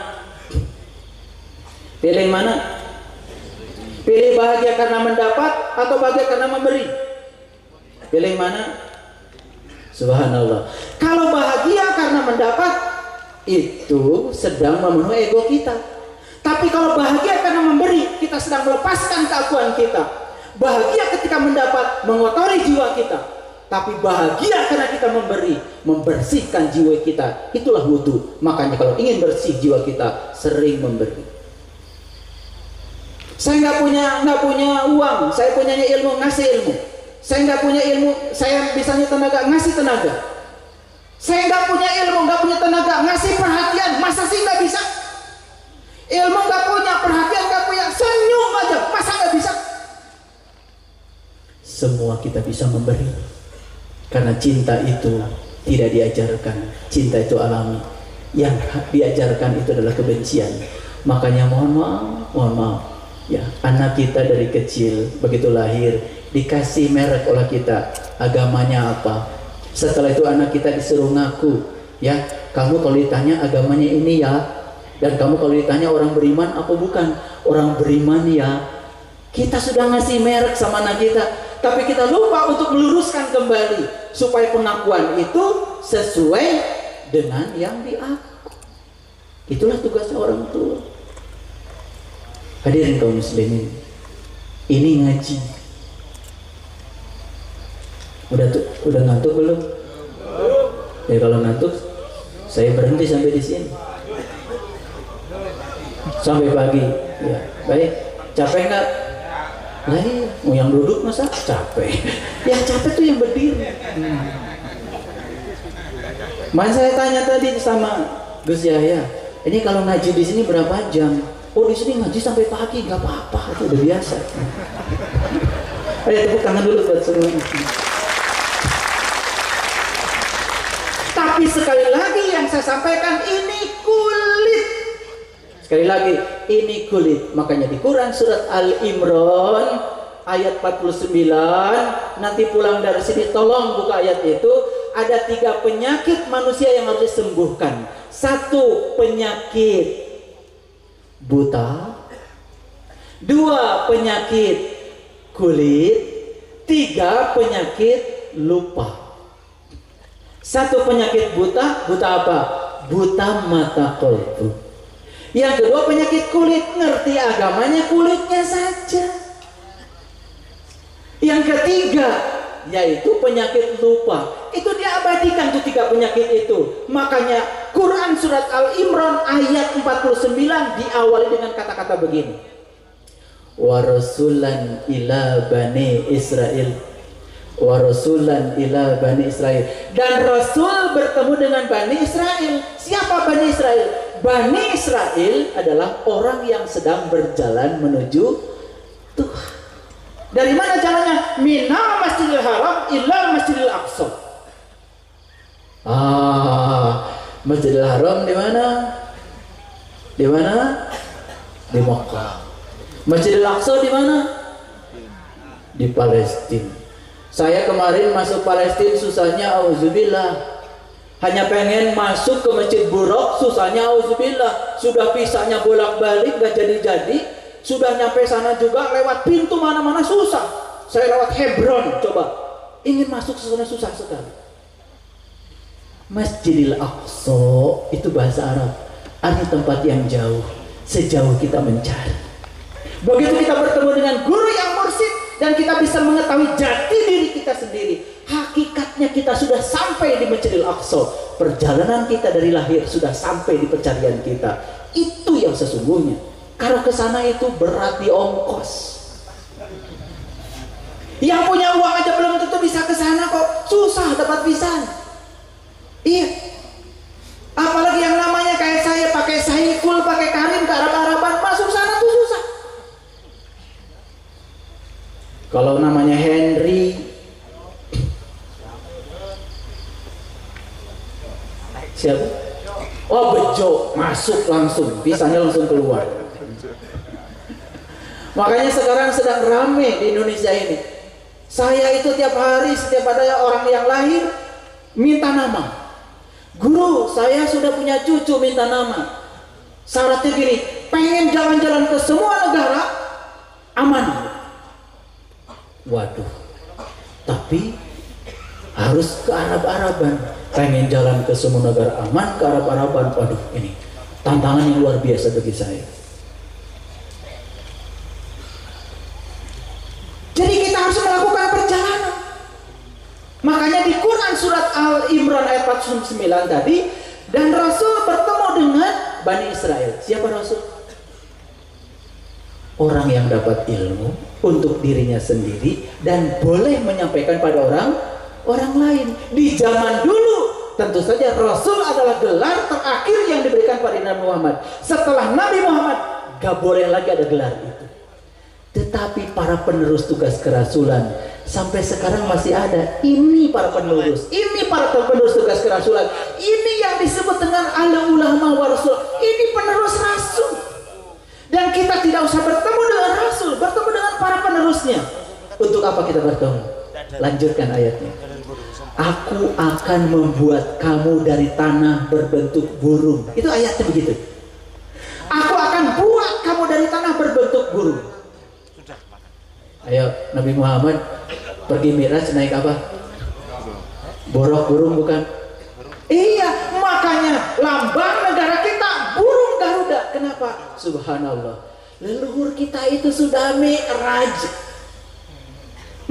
Pilih mana? Pilih bahagia karena mendapat atau bahagia karena memberi? Pilih mana? Subhanallah. Kalau bahagia karena mendapat, itu sedang memenuhi ego kita. Tapi kalau bahagia karena memberi, kita sedang melepaskan keakuan kita. Bahagia ketika mendapat mengotori jiwa kita. Tapi bahagia karena kita memberi, membersihkan jiwa kita. Itulah wudu. Makanya kalau ingin bersih jiwa kita, sering memberi. Saya nggak punya uang, saya punyanya ilmu, ngasih ilmu. Saya nggak punya ilmu, saya bisanya tenaga, ngasih tenaga. Saya nggak punya ilmu, nggak punya tenaga, ngasih perhatian. Masa sih nggak bisa? Ilmu nggak punya, perhatian nggak punya, senyum aja, masa nggak bisa? Semua kita bisa memberi, karena cinta itu tidak diajarkan. Cinta itu alami. Yang diajarkan itu adalah kebencian. Makanya mohon maaf, ya, anak kita dari kecil begitu lahir dikasih merek oleh kita, agamanya apa. Setelah itu anak kita disuruh ngaku, ya, kamu kalau ditanya agamanya ini ya, dan kamu kalau ditanya orang beriman apa bukan, orang beriman ya. Kita sudah ngasih merek sama anak kita, tapi kita lupa untuk meluruskan kembali supaya pengakuan itu sesuai dengan yang diaku. Itulah tugasnya orang tua. Hadirin kaum muslimin, ini ngaji. Udah ngantuk belum? Ya kalau ngantuk, saya berhenti sampai di sini. Sampai pagi. Ya, baik. Capek nggak? Nah, iya. Yang duduk masa capek? Yang capek tuh yang berdiri. Mas saya tanya tadi sama Gus Yahya, ini kalau ngaji di sini berapa jam? Oh, di sini ngaji sampai pagi, nggak apa-apa, itu udah biasa. Ayo tepuk tangan dulu buat semuanya. Tapi sekali lagi yang saya sampaikan, ini kulit. Sekali lagi, ini kulit. Makanya di Quran surat Al-Imran ayat 49, nanti pulang dari sini tolong buka ayat itu. Ada 3 penyakit manusia yang harus disembuhkan. 1, penyakit buta. 2, penyakit kulit. 3, penyakit lupa. 1, penyakit buta. Buta apa? Buta mata kolbu. Yang kedua, penyakit kulit. Ngerti agamanya, kulitnya saja. Yang ketiga, yaitu penyakit lupa. Itu diabadikan tuh 3 penyakit itu. Makanya Quran surat Al-Imran ayat 49 diawali dengan kata-kata begini. Wa rasulan ila bani Israel. Wa rasulan ila bani Israel. Dan Rasul bertemu dengan Bani Israel. Siapa Bani Israel? Bani Israel adalah orang yang sedang berjalan menuju Tuhan. Dari mana jalannya? Minal Masjidil Haram ilal Masjidil Aqsa. Masjidil Haram di mana? Di mana? Di Makkah. Masjidil Aqsa di mana? Di Palestina. Saya kemarin masuk Palestina susahnya auzubillah. Hanya pengen masuk ke Masjid Buraq susahnya auzubillah. Sudah pisahnya bolak-balik gak jadi-jadi. Sudah nyampe sana juga lewat pintu mana-mana susah. Saya lewat Hebron, coba ingin masuk ke sana susah sekali. Masjidil Aqsa itu bahasa Arab, arti tempat yang jauh, sejauh kita mencari. Begitu kita bertemu dengan guru yang mursyid dan kita bisa mengetahui jati diri kita sendiri, hakikatnya kita sudah sampai di Masjidil Aqsa. Perjalanan kita dari lahir sudah sampai di pencarian kita. Itu yang sesungguhnya. Kalau ke sana itu berat di ongkos. Yang punya uang aja belum tentu bisa ke sana kok. Susah dapat visa. Iya. Apalagi yang namanya kayak saya pakai Saiful, pakai Karim ke Arab-Araban, masuk sana tuh susah. Kalau namanya Henry, siapa? Oh Bejo, masuk langsung, visanya langsung keluar. Makanya sekarang sedang rame di Indonesia ini. Saya itu tiap hari setiap ada orang yang lahir minta nama. Guru, saya sudah punya cucu minta nama. Syaratnya gini, pengen jalan-jalan ke semua negara aman. Waduh, tapi harus ke Arab-Araban. Pengen jalan ke semua negara aman, ke Arab-Araban. Waduh, ini tantangan yang luar biasa bagi saya. Jadi kita harus melakukan perjalanan. Makanya di Quran surat Al-Imran ayat 49 tadi, dan Rasul bertemu dengan Bani Israel. Siapa Rasul? Orang yang dapat ilmu untuk dirinya sendiri dan boleh menyampaikan pada orang lain. Di zaman dulu tentu saja Rasul adalah gelar terakhir yang diberikan pada Nabi Muhammad. Setelah Nabi Muhammad gak boleh lagi ada gelar itu. Tetapi para penerus tugas kerasulan sampai sekarang masih ada. Ini para penerus, ini para penerus tugas kerasulan. Ini yang disebut dengan al-ulama wa rasul. Ini penerus Rasul. Dan kita tidak usah bertemu dengan Rasul, bertemu dengan para penerusnya. Untuk apa kita bertemu? Lanjutkan ayatnya. Aku akan membuat kamu dari tanah berbentuk burung. Itu ayatnya begitu. Aku akan buat kamu dari tanah berbentuk burung. Ayo, Nabi Muhammad pergi Mi'raj naik apa? Borok burung bukan? Iya, makanya lambang negara kita burung Garuda. Kenapa? Subhanallah, leluhur kita itu sudah Mi'raj.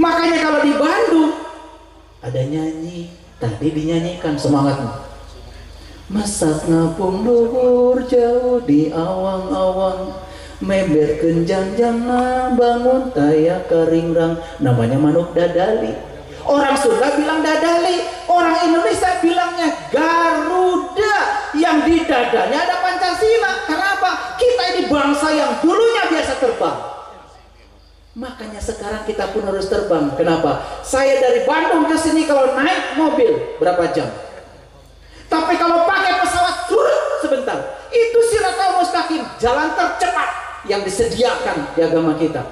Makanya kalau di Bandung ada nyanyi, tadi dinyanyikan semangatnya. Masak ngapung luhur jauh di awang-awang, member kenjang-jangna bangun taya karingrang. Namanya manuk dadali. Orang Sunda bilang dadali, orang Indonesia bilangnya Garuda. Yang di dadanya ada Pancasila. Kenapa? Kita ini bangsa yang dulunya biasa terbang. Makanya sekarang kita pun harus terbang. Kenapa? Saya dari Bandung ke sini kalau naik mobil berapa jam? Tapi kalau pakai pesawat turun sebentar. Itu Siratal Mustaqim, jalan tercepat yang disediakan di agama kita.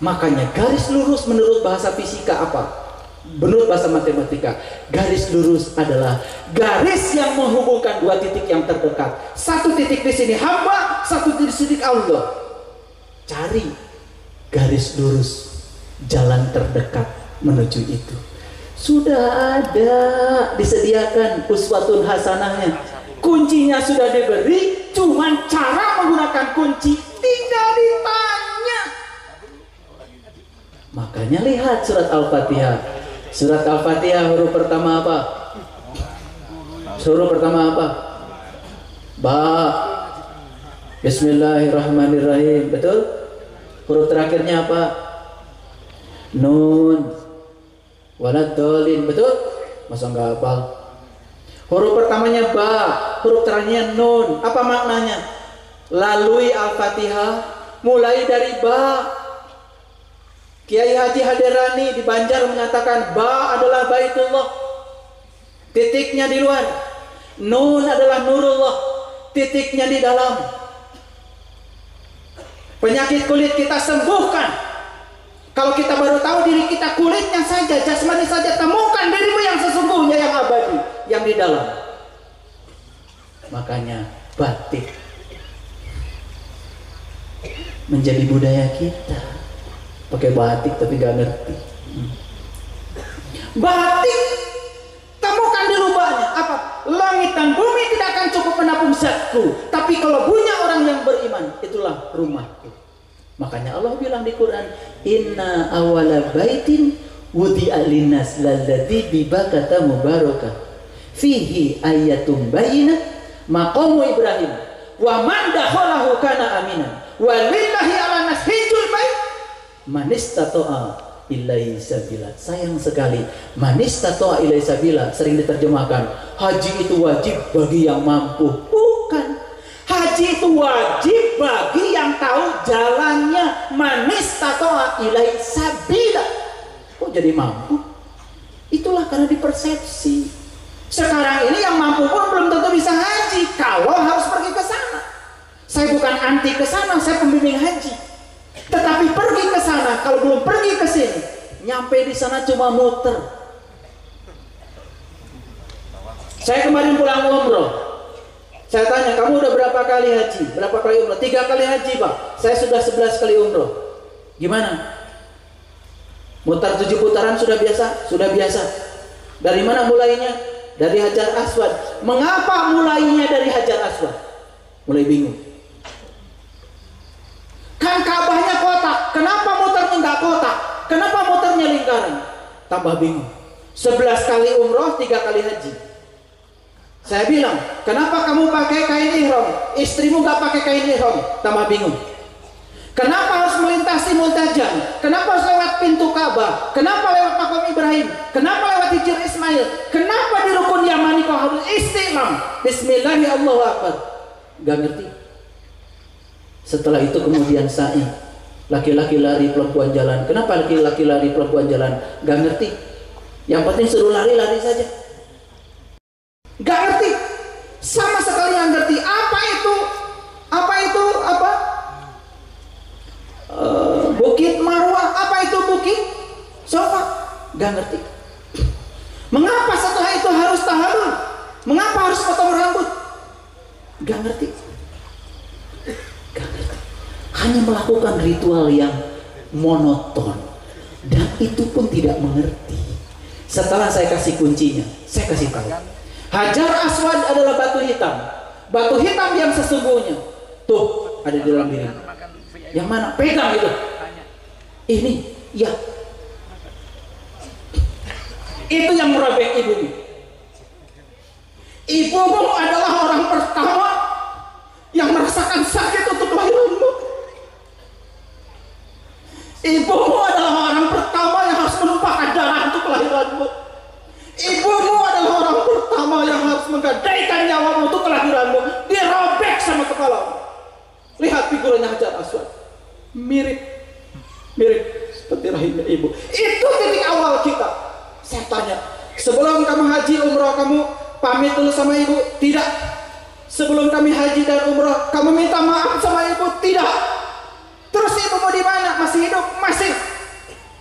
Makanya garis lurus menurut bahasa fisika apa? Menurut bahasa matematika, garis lurus adalah garis yang menghubungkan dua titik yang terdekat. Satu titik di sini hamba, satu titik di sini Allah. Cari garis lurus, jalan terdekat menuju itu. Sudah ada disediakan uswatun hasanahnya. Kuncinya sudah diberi, cuman cara menggunakan kunci tinggal ditanya. Makanya lihat surat Al-Fatihah. Surat Al-Fatihah huruf pertama apa? Huruf pertama apa? Ba. Bismillahirrahmanirrahim. Betul? Huruf terakhirnya apa? Nun. Waladhdallin. Betul? Masa nggak hafal? Huruf pertamanya ba, huruf terakhirnya nun. Apa maknanya? Lalui Al-Fatihah mulai dari ba. Kiai Haji Haderani di Banjar mengatakan ba adalah Baitullah, titiknya di luar. Nun adalah Nurullah, titiknya di dalam. Penyakit kulit kita sembuhkan kalau kita baru tahu diri kita, kulitnya saja, jasmani saja. Temukan dirimu yang sesungguhnya, yang abadi, yang di dalam. Makanya batik. menjadi budaya kita. Pakai batik tapi gak ngerti. Batik temukan di lubangnya apa? Langit dan bumi tidak akan cukup menampung zatku, tapi kalau punya orang yang beriman, itulah rumahku. Makanya Allah bilang di Quran, inna awala baitin wudi'a linnas lalladzi bibakata mubarakah fihi ayatum bayyinah maqamu Ibrahim wa man dakhalahu kana aminan walillahi 'alan nas hijjul bait man istata'a ilaihi sabila. Sayang sekali, man istata'a ilaihi sabila sering diterjemahkan haji itu wajib bagi yang mampu. Bukan, haji itu wajib bagi yang tahu jalannya. Man istata'a ilaihi sabila. Kok jadi mampu? Itulah karena dipersepsi. Sekarang ini yang mampu pun belum tentu bisa haji kalau harus pergi ke sana. Saya bukan anti ke sana, saya pembimbing haji. Tetapi pergi ke sana, kalau belum pergi ke sini, nyampe di sana cuma muter. Saya kemarin pulang umroh. Saya tanya, kamu udah berapa kali haji? Berapa kali umroh? 3 kali haji, Pak. Saya sudah 11 kali umroh. Gimana? Mutar 7 putaran sudah biasa? Sudah biasa. Dari mana mulainya? Dari Hajar Aswad. Mengapa mulainya dari Hajar Aswad? Mulai bingung. Kan Ka'bahnya kotak, kenapa muternya nggak kotak? Kenapa muternya lingkaran? Tambah bingung. 11 kali umroh, 3 kali haji. Saya bilang, kenapa kamu pakai kain ihram? Istrimu nggak pakai kain ihram? Tambah bingung. Kenapa harus melintasi Multajam? Kenapa harus lewat pintu Ka'bah? Kenapa lewat makam Ibrahim? Kenapa lewat Hijr Ismail? Kenapa di rukun Yamani kau harus istiqam? Bismillahirrahmanirrahim. Gak ngerti. Setelah itu kemudian sa'i. Laki-laki lari, perempuan jalan. Kenapa laki-laki lari, perempuan jalan? Gak ngerti. Yang penting suruh lari-lari saja. Gak ngerti. Sama sekali gak ngerti. Apa itu? Bukit Marwah. Apa itu bukit Safa? Gak ngerti. Mengapa setelah itu harus tahallul? Mengapa harus potong rambut? Gak ngerti. Hanya melakukan ritual yang monoton, dan itu pun tidak mengerti. Setelah saya kasih kuncinya, saya kasih tahu, Hajar Aswad adalah batu hitam. Batu hitam yang sesungguhnya tuh ada di dalam diri. Yang mana? Pegang itu. Ini, ya. Itu yang merobek ibumu. Ibumu adalah orang pertama yang merasakan sakit untuk kelahiranmu. Ibumu adalah orang pertama yang harus menumpahkan darah untuk kelahiranmu. Ibumu adalah orang pertama yang harus menggadaikan nyawamu untuk kelahiranmu. Dirobek sama kepalamu. Lihat figuranya Hajar Aswad. Mirip seperti rahimnya ibu. Itu titik awal kita. Saya tanya, sebelum kamu haji umroh kamu pamit dulu sama ibu? Tidak. Sebelum kami haji dan umroh kamu minta maaf sama ibu? Tidak. Terus ibumu di mana? Masih hidup? Masih.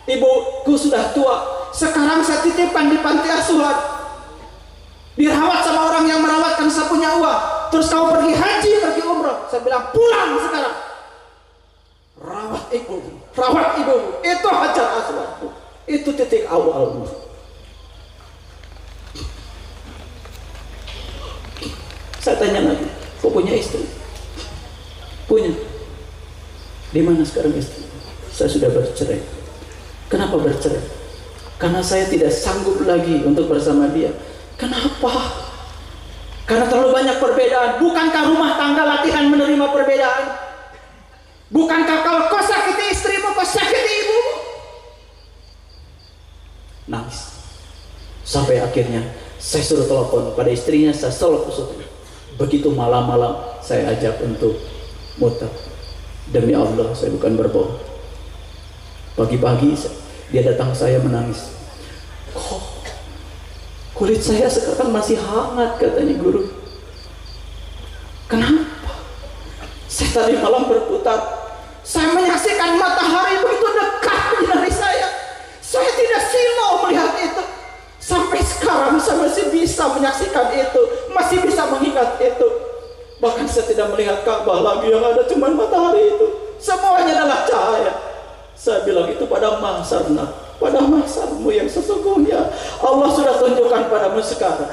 Ibuku sudah tua. Sekarang saya titipkan di panti asuhan. Dirawat sama orang yang merawatkan, saya punya uang. Terus kamu pergi haji, pergi umroh. Saya bilang pulang sekarang. Rawat ibumu. Itu Hajar Aswad. Itu titik awalmu. Saya tanya lagi, kok punya istri? Punya. Di mana sekarang istri? Saya sudah bercerai. Kenapa bercerai? Karena saya tidak sanggup lagi untuk bersama dia. Kenapa? Karena terlalu banyak perbedaan. Bukankah rumah tangga latihan menerima perbedaan? Bukankah kalau kau sakiti istrimu, kau sakiti ibumu? Nangis. Sampai akhirnya saya suruh telepon pada istrinya, saya selok usutnya. Begitu malam-malam saya ajak untuk muter. Demi Allah saya bukan berbohong. Pagi-pagi dia datang saya menangis. Kok kulit saya sekarang masih hangat, katanya guru. Kenapa? Saya tadi malam berputar, saya menyaksikan matahari begitu dekat dari saya. Saya tidak silau melihat itu. Sampai sekarang saya masih bisa menyaksikan itu, masih bisa mengingat itu. Bahkan saya tidak melihat Ka'bah lagi, yang ada cuma matahari itu. semuanya adalah cahaya. Saya bilang itu pada masarna, pada masarmu yang sesungguhnya Allah sudah tunjukkan padamu sekarang.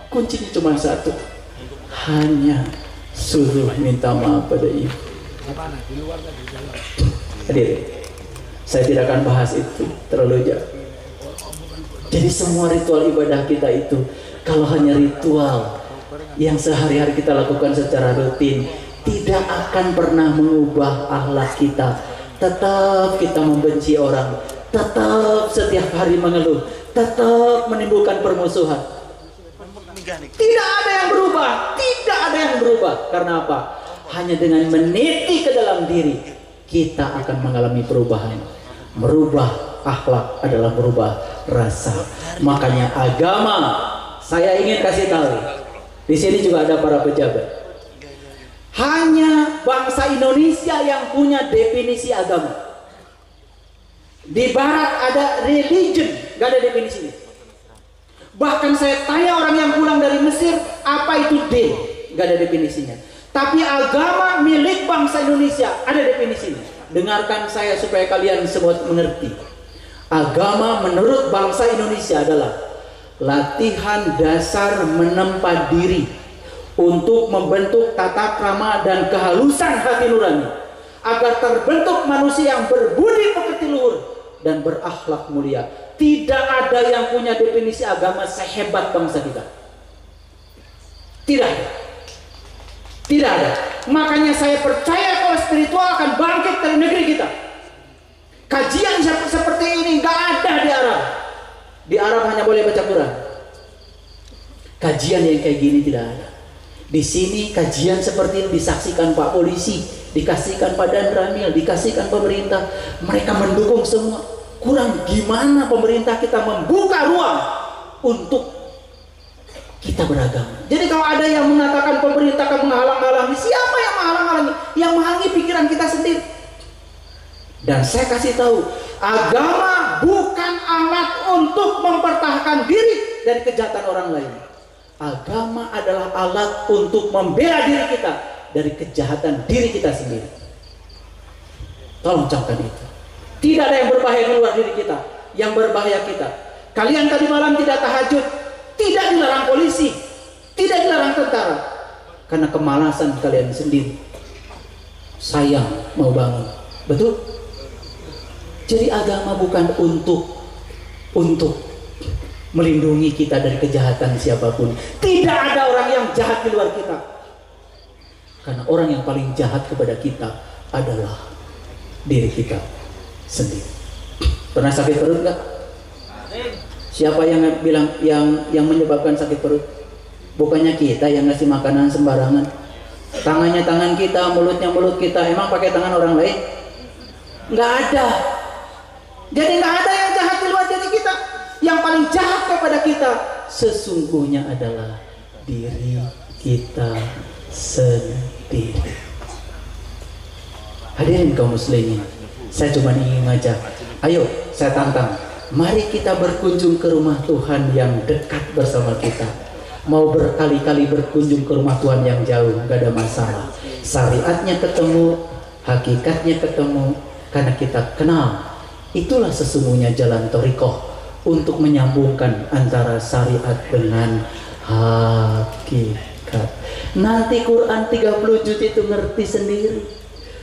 Kuncinya cuma satu, hanya suruh minta maaf pada ibu. Hadir, saya tidak akan bahas itu terlalu jauh. Jadi semua ritual ibadah kita itu, kalau hanya ritual yang sehari-hari kita lakukan secara rutin, tidak akan pernah mengubah akhlak kita. Tetap kita membenci orang, tetap setiap hari mengeluh, tetap menimbulkan permusuhan. Tidak ada yang berubah, tidak ada yang berubah. Karena apa? Hanya dengan meniti ke dalam diri, kita akan mengalami perubahan. Merubah akhlak adalah merubah rasa. Makanya agama, saya ingin kasih tahu, di sini juga ada para pejabat. Hanya bangsa Indonesia yang punya definisi agama. Di barat ada religion, gak ada definisinya. Bahkan saya tanya orang yang pulang dari Mesir, apa itu D? Gak ada definisinya. Tapi agama milik bangsa Indonesia ada definisinya. Dengarkan saya supaya kalian semua mengerti. Agama menurut bangsa Indonesia adalah latihan dasar menempa diri untuk membentuk tata krama dan kehalusan hati nurani, agar terbentuk manusia yang berbudi pekerti luhur dan berakhlak mulia. Tidak ada yang punya definisi agama sehebat bangsa kita. Tidak ada. Tidak ada. Makanya saya percaya kalau spiritual akan bangkit dari negeri kita. Kajian seperti ini nggak ada di Arab. Di Arab hanya boleh baca Quran. Kajian yang kayak gini tidak ada. Di sini kajian seperti ini disaksikan Pak Polisi, dikasihkan Pak Dan Ramil, dikasihkan pemerintah. Mereka mendukung semua. Kurang gimana pemerintah kita membuka ruang untuk kita beragama. Jadi kalau ada yang mengatakan pemerintah akan menghalang-halangi, siapa yang menghalang-halangi? Yang menghalangi pikiran kita sendiri. Dan saya kasih tahu, agama bukan alat untuk mempertahankan diri dari kejahatan orang lain. Agama adalah alat untuk membela diri kita dari kejahatan diri kita sendiri. Tolong camkan itu. Tidak ada yang berbahaya di luar diri kita. Yang berbahaya kita. Kalian tadi malam tidak tahajud, tidak dilarang polisi, tidak dilarang tentara, karena kemalasan kalian sendiri. Sayang mau bangun, betul? Jadi agama bukan untuk melindungi kita dari kejahatan siapapun. Tidak ada orang yang jahat di luar kita. Karena orang yang paling jahat kepada kita adalah diri kita sendiri. Pernah sakit perut nggak? Siapa yang bilang yang menyebabkan sakit perut? Bukannya kita yang ngasih makanan sembarangan. Tangannya tangan kita, mulutnya mulut kita. Emang pakai tangan orang lain? Nggak ada. Jadi nggak ada yang jahat di luar diri kita. Yang paling jahat kepada kita sesungguhnya adalah diri kita sendiri. Hadirin kaum muslimin, saya cuma ingin ngajak, ayo saya tantang, mari kita berkunjung ke rumah Tuhan yang dekat bersama kita. Mau berkali-kali berkunjung ke rumah Tuhan yang jauh, gak ada masalah. Syariatnya ketemu, hakikatnya ketemu, karena kita kenal. Itulah sesungguhnya jalan thariqah untuk menyambungkan antara syariat dengan hakikat. Nanti Quran 30 juz itu ngerti sendiri.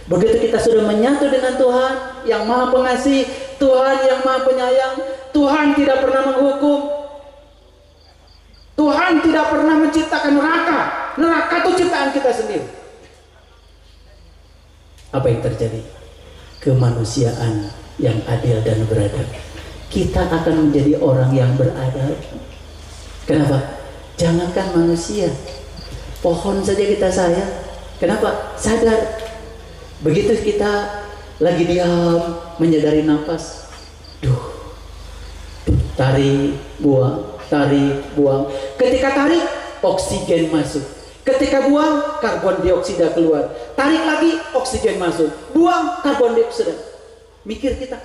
Begitu kita sudah menyatu dengan Tuhan yang Maha Pengasih, Tuhan yang Maha Penyayang, Tuhan tidak pernah menghukum, Tuhan tidak pernah menciptakan neraka. Neraka itu ciptaan kita sendiri. Apa yang terjadi? Kemanusiaan yang adil dan beradab. Kita akan menjadi orang yang beradab. Kenapa? Jangankan manusia, pohon saja kita sayang. Kenapa? Sadar. Begitu kita lagi diam, menyadari nafas, tarik, buang, tarik, buang. Ketika tarik, oksigen masuk. Ketika buang, karbon dioksida keluar. Tarik lagi, oksigen masuk. Buang, karbon dioksida. Mikir kita.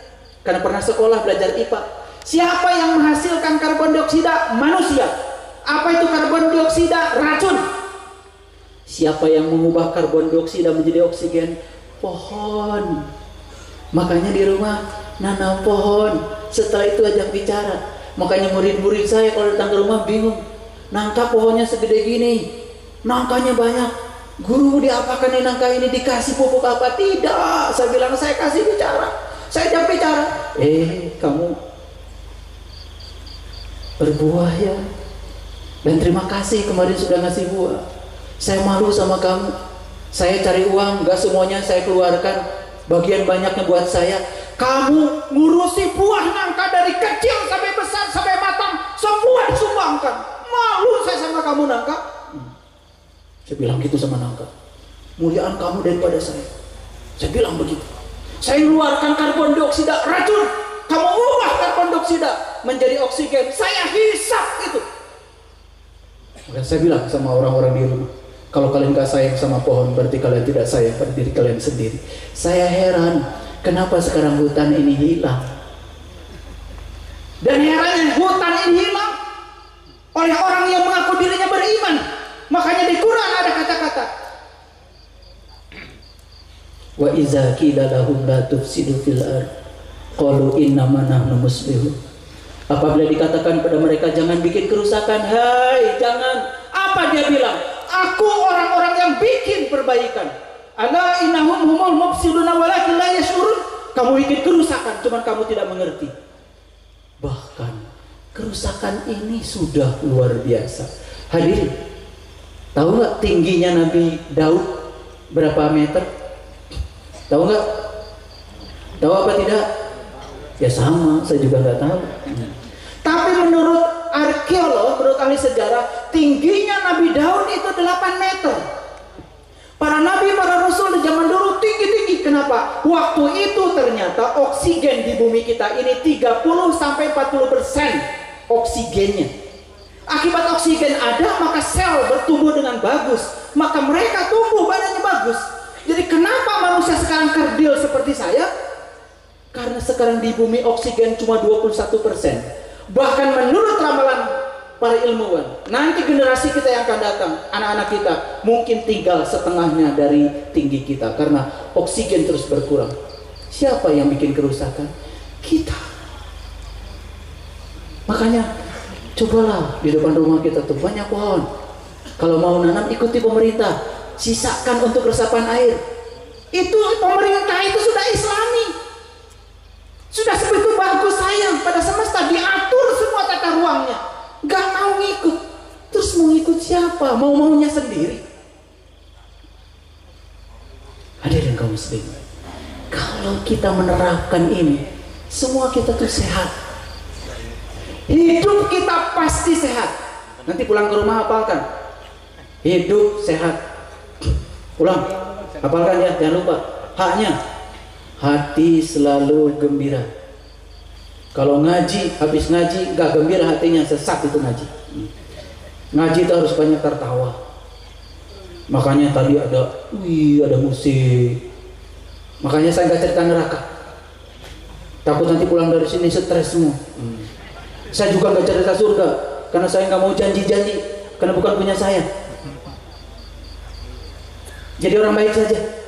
Karena pernah sekolah belajar IPA. Siapa yang menghasilkan karbon dioksida? Manusia. Apa itu karbon dioksida? Racun. Siapa yang mengubah karbon dioksida menjadi oksigen? pohon. Makanya di rumah nanam pohon. Setelah itu ajak bicara. Makanya murid-murid saya kalau datang ke rumah bingung. Nangka pohonnya segede gini, nangkanya banyak. Guru diapakan nih nangka ini, dikasih pupuk apa? Tidak. Saya bilang saya kasih bicara. Saya ajak bicara. Kamu berbuah ya. Dan terima kasih kemarin sudah ngasih buah. Saya malu sama kamu. Saya cari uang, gak semuanya saya keluarkan. Bagian banyaknya buat saya. Kamu ngurusi buah nangka dari kecil sampai besar sampai matang, semua disumbangkan. Malu saya sama kamu nangka. Saya bilang gitu sama nangka. Muliaan kamu daripada saya. Saya bilang begitu. Saya mengeluarkan karbon dioksida racun. Kamu ubah karbon dioksida menjadi oksigen. Saya hisap itu. Maka saya bilang sama orang-orang di rumah, kalau kalian gak sayang sama pohon, berarti kalian tidak sayang pada diri kalian sendiri. Saya heran, kenapa sekarang hutan ini hilang? Dan herannya hutan ini hilang oleh orang yang mengaku dirinya beriman. Makanya di Quran ada kata-kata, wa iza qila lahum la tufsidu fil ard qalu innama nahnu muslihun. Apabila dikatakan pada mereka jangan bikin kerusakan, hai jangan. Apa dia bilang? Aku orang-orang yang bikin perbaikan. Ala innahum humul mufsiduna walakin la yashurun. Kamu bikin kerusakan, cuman kamu tidak mengerti. Bahkan kerusakan ini sudah luar biasa. Hadirin, tahu nggak tingginya Nabi Daud berapa meter? Tahu nggak? Tahu apa tidak? Ya sama, saya juga nggak tahu. Tapi menurut arkeolog, menurut ahli sejarah, tingginya Nabi Daud itu 8 meter. Para nabi, para rasul di zaman dulu tinggi-tinggi. Kenapa? Waktu itu ternyata oksigen di bumi kita ini 30-40% oksigennya. Akibat oksigen ada, maka sel bertumbuh dengan bagus. Maka mereka tumbuh badannya bagus. Jadi kenapa manusia sekarang kerdil seperti saya? Karena sekarang di bumi oksigen cuma 21%. Bahkan menurut ramalan para ilmuwan, nanti generasi kita yang akan datang, anak-anak kita mungkin tinggal setengahnya dari tinggi kita karena oksigen terus berkurang. Siapa yang bikin kerusakan? Kita. Makanya cobalah di depan rumah kita tuh banyak pohon. Kalau mau nanam ikuti pemerintah, sisakan untuk resapan air. Itu pemerintah itu sudah Islami. Sudah sebegitu bagus sayang pada semesta, diatur semua tata ruangnya. Gak mau ngikut. Terus mau ngikut siapa? Mau-maunya sendiri. Hadirin kaum muslimin, kalau kita menerapkan ini, semua kita tuh sehat. Hidup kita pasti sehat. Nanti pulang ke rumah hafalkan. Hidup sehat. Pulang hafalkan ya, jangan lupa. Haknya hati selalu gembira. Kalau ngaji, habis ngaji gak gembira hatinya, sesat itu ngaji. Ngaji itu harus banyak tertawa. Makanya tadi ada musik. Makanya saya gak cerita neraka. Takut nanti pulang dari sini stres semua. Saya juga gak cerita surga, karena saya gak mau janji-janji, karena bukan punya saya. Jadi orang baik saja.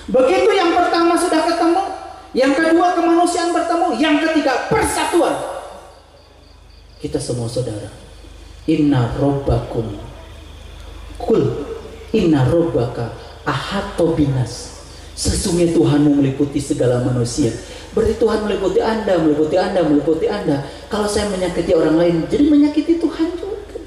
Begitu yang pertama sudah ketemu, yang kedua kemanusiaan bertemu, yang ketiga persatuan. Kita semua saudara. Inna robbakum kul inna robbaka ahato binas. Sesungguhnya Tuhanmu meliputi segala manusia. Berarti Tuhan meliputi Anda, meliputi Anda, meliputi Anda. Kalau saya menyakiti orang lain, jadi menyakiti Tuhan juga.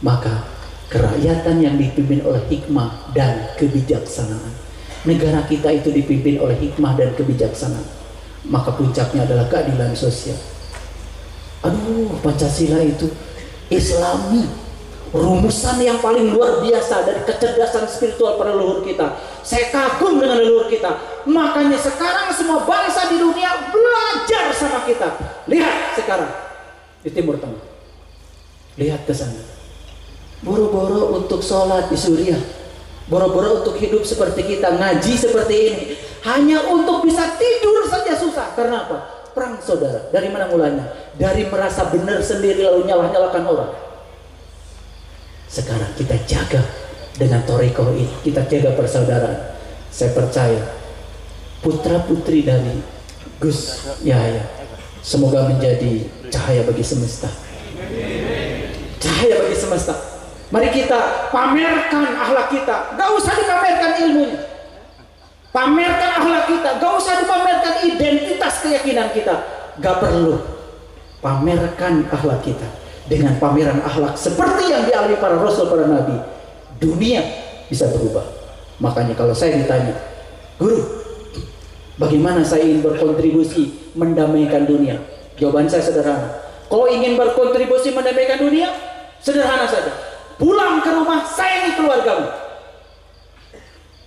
Maka kerakyatan yang dipimpin oleh hikmah dan kebijaksanaan. Negara kita itu dipimpin oleh hikmah dan kebijaksanaan. Maka puncaknya adalah keadilan sosial. Aduh, Pancasila itu Islami. Rumusan yang paling luar biasa dari kecerdasan spiritual para leluhur kita. Saya kagum dengan leluhur kita. Makanya sekarang semua bangsa di dunia belajar sama kita. Lihat sekarang di Timur Tengah. Lihat ke sana. Boro-boro untuk sholat di Suriah, boro-boro untuk hidup seperti kita, ngaji seperti ini, hanya untuk bisa tidur saja susah. Karena apa? Perang saudara. Dari mana mulanya? Dari merasa benar sendiri lalu nyalah-nyalahkan orang. Sekarang kita jaga dengan thariqah ini kita jaga persaudaraan. Saya percaya putra putri dari Gus Yahya semoga menjadi cahaya bagi semesta. Cahaya bagi semesta. Mari kita pamerkan akhlak kita. Gak usah dipamerkan ilmunya. Pamerkan akhlak kita. Gak usah dipamerkan identitas keyakinan kita. Gak perlu. Pamerkan akhlak kita. Dengan pameran akhlak seperti yang dialami para rasul, para nabi, dunia bisa berubah. Makanya kalau saya ditanya, guru, bagaimana saya ingin berkontribusi mendamaikan dunia? Jawaban saya sederhana. Kalau ingin berkontribusi mendamaikan dunia, sederhana saja. Pulang ke rumah, sayangi keluargamu.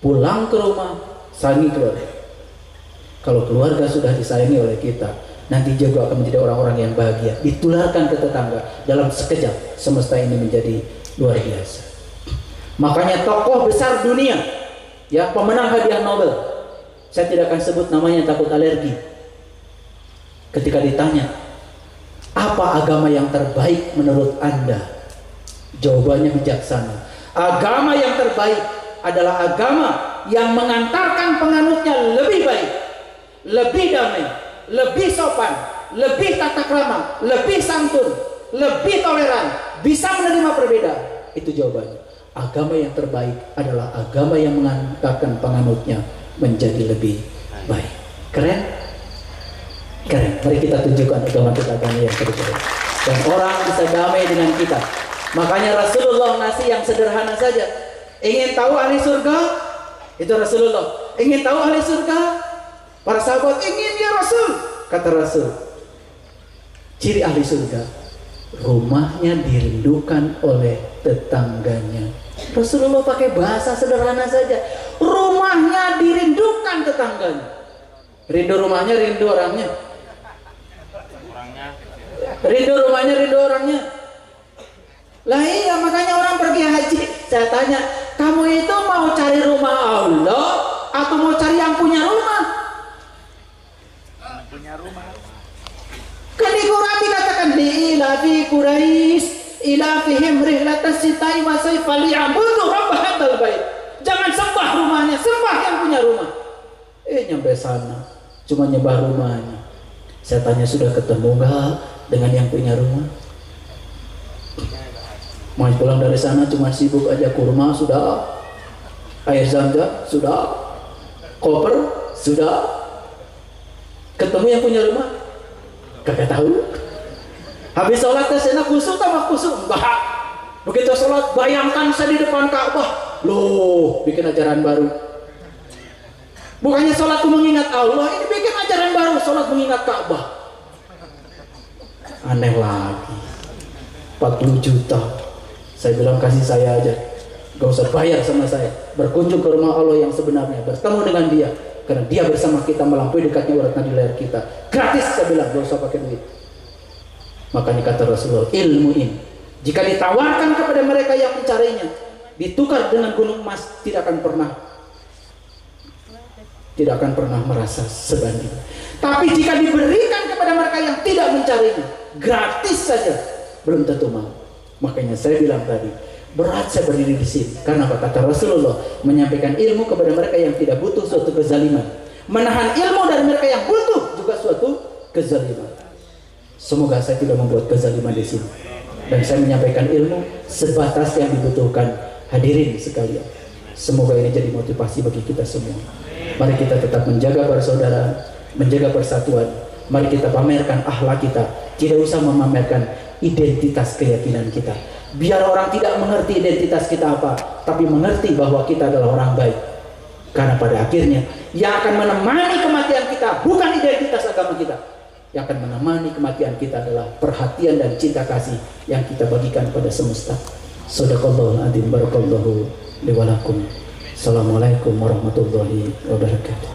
Pulang ke rumah, sayangi keluarga. Kalau keluarga sudah disayangi oleh kita, nanti juga akan menjadi orang-orang yang bahagia. Ditularkan ke tetangga. Dalam sekejap, semesta ini menjadi luar biasa. Makanya tokoh besar dunia, ya, pemenang hadiah Nobel, saya tidak akan sebut namanya, takut alergi. Ketika ditanya, apa agama yang terbaik menurut Anda? Jawabannya bijaksana. Agama yang terbaik adalah agama yang mengantarkan penganutnya lebih baik, lebih damai, lebih sopan, lebih tata krama, lebih santun, lebih toleran, bisa menerima perbedaan. Itu jawabannya. Agama yang terbaik adalah agama yang mengantarkan penganutnya menjadi lebih baik. Keren? Keren. Mari kita tunjukkan agama yang terbaik. Dan orang bisa damai dengan kita. Makanya Rasulullah ngasih yang sederhana saja. Ingin tahu ahli surga? Itu Rasulullah. Ingin tahu ahli surga? Para sahabat ingin, ya Rasul. Kata Rasul, ciri ahli surga, rumahnya dirindukan oleh tetangganya. Rasulullah pakai bahasa sederhana saja. Rumahnya dirindukan tetangganya. Rindu rumahnya, rindu orangnya. Rindu rumahnya, rindu orangnya. Lah iya, makanya orang pergi haji, saya tanya, kamu itu mau cari rumah Allah atau mau cari yang punya rumah? Punya rumah. Kan di Quran dikatakan di ilafi Quraisy ilafihim rihlatas sitai wa sayfa liya'budu rabb hadzal bait. Jangan sembah rumahnya, sembah yang punya rumah. Nyampe sana cuma nyembah rumahnya. Saya tanya, sudah ketemu enggak dengan yang punya rumah? Mau pulang dari sana cuma sibuk aja, kurma sudah, air zam-zam sudah, koper sudah. Ketemu yang punya rumah kagak tahu. Habis sholat saya kusuk sama kusuk enggak. Begitu sholat bayangkan saya di depan Ka'bah, loh, bikin ajaran baru. Bukannya sholat itu mengingat Allah, ini bikin ajaran baru, sholat mengingat Ka'bah. Aneh lagi. 40 juta. Saya bilang kasih saya aja, gak usah bayar sama saya. Berkunjung ke rumah Allah yang sebenarnya, bertemu dengan dia, karena dia bersama kita melampaui dekatnya urat nadi leher kita. Gratis, saya bilang, gak usah pakai duit. Makanya kata Rasulullah, ilmu ini jika ditawarkan kepada mereka yang mencarinya, ditukar dengan gunung emas, tidak akan pernah merasa sebanding. Tapi jika diberikan kepada mereka yang tidak mencarinya, gratis saja, belum tentu mau. Makanya saya bilang tadi, berat saya berdiri di sini. Karena apa? Kata Rasulullah, menyampaikan ilmu kepada mereka yang tidak butuh suatu kezaliman, menahan ilmu dari mereka yang butuh juga suatu kezaliman. Semoga saya tidak membuat kezaliman di sini, dan saya menyampaikan ilmu sebatas yang dibutuhkan. Hadirin sekalian, semoga ini jadi motivasi bagi kita semua. Mari kita tetap menjaga persaudaraan, menjaga persatuan. Mari kita pamerkan akhlak kita. Tidak usah memamerkan identitas keyakinan kita. Biar orang tidak mengerti identitas kita apa, tapi mengerti bahwa kita adalah orang baik. Karena pada akhirnya yang akan menemani kematian kita bukan identitas agama kita. Yang akan menemani kematian kita adalah perhatian dan cinta kasih yang kita bagikan pada semesta. Shadaqallahul adzim, barakallahu li wa lakum. Assalamualaikum warahmatullahi wabarakatuh.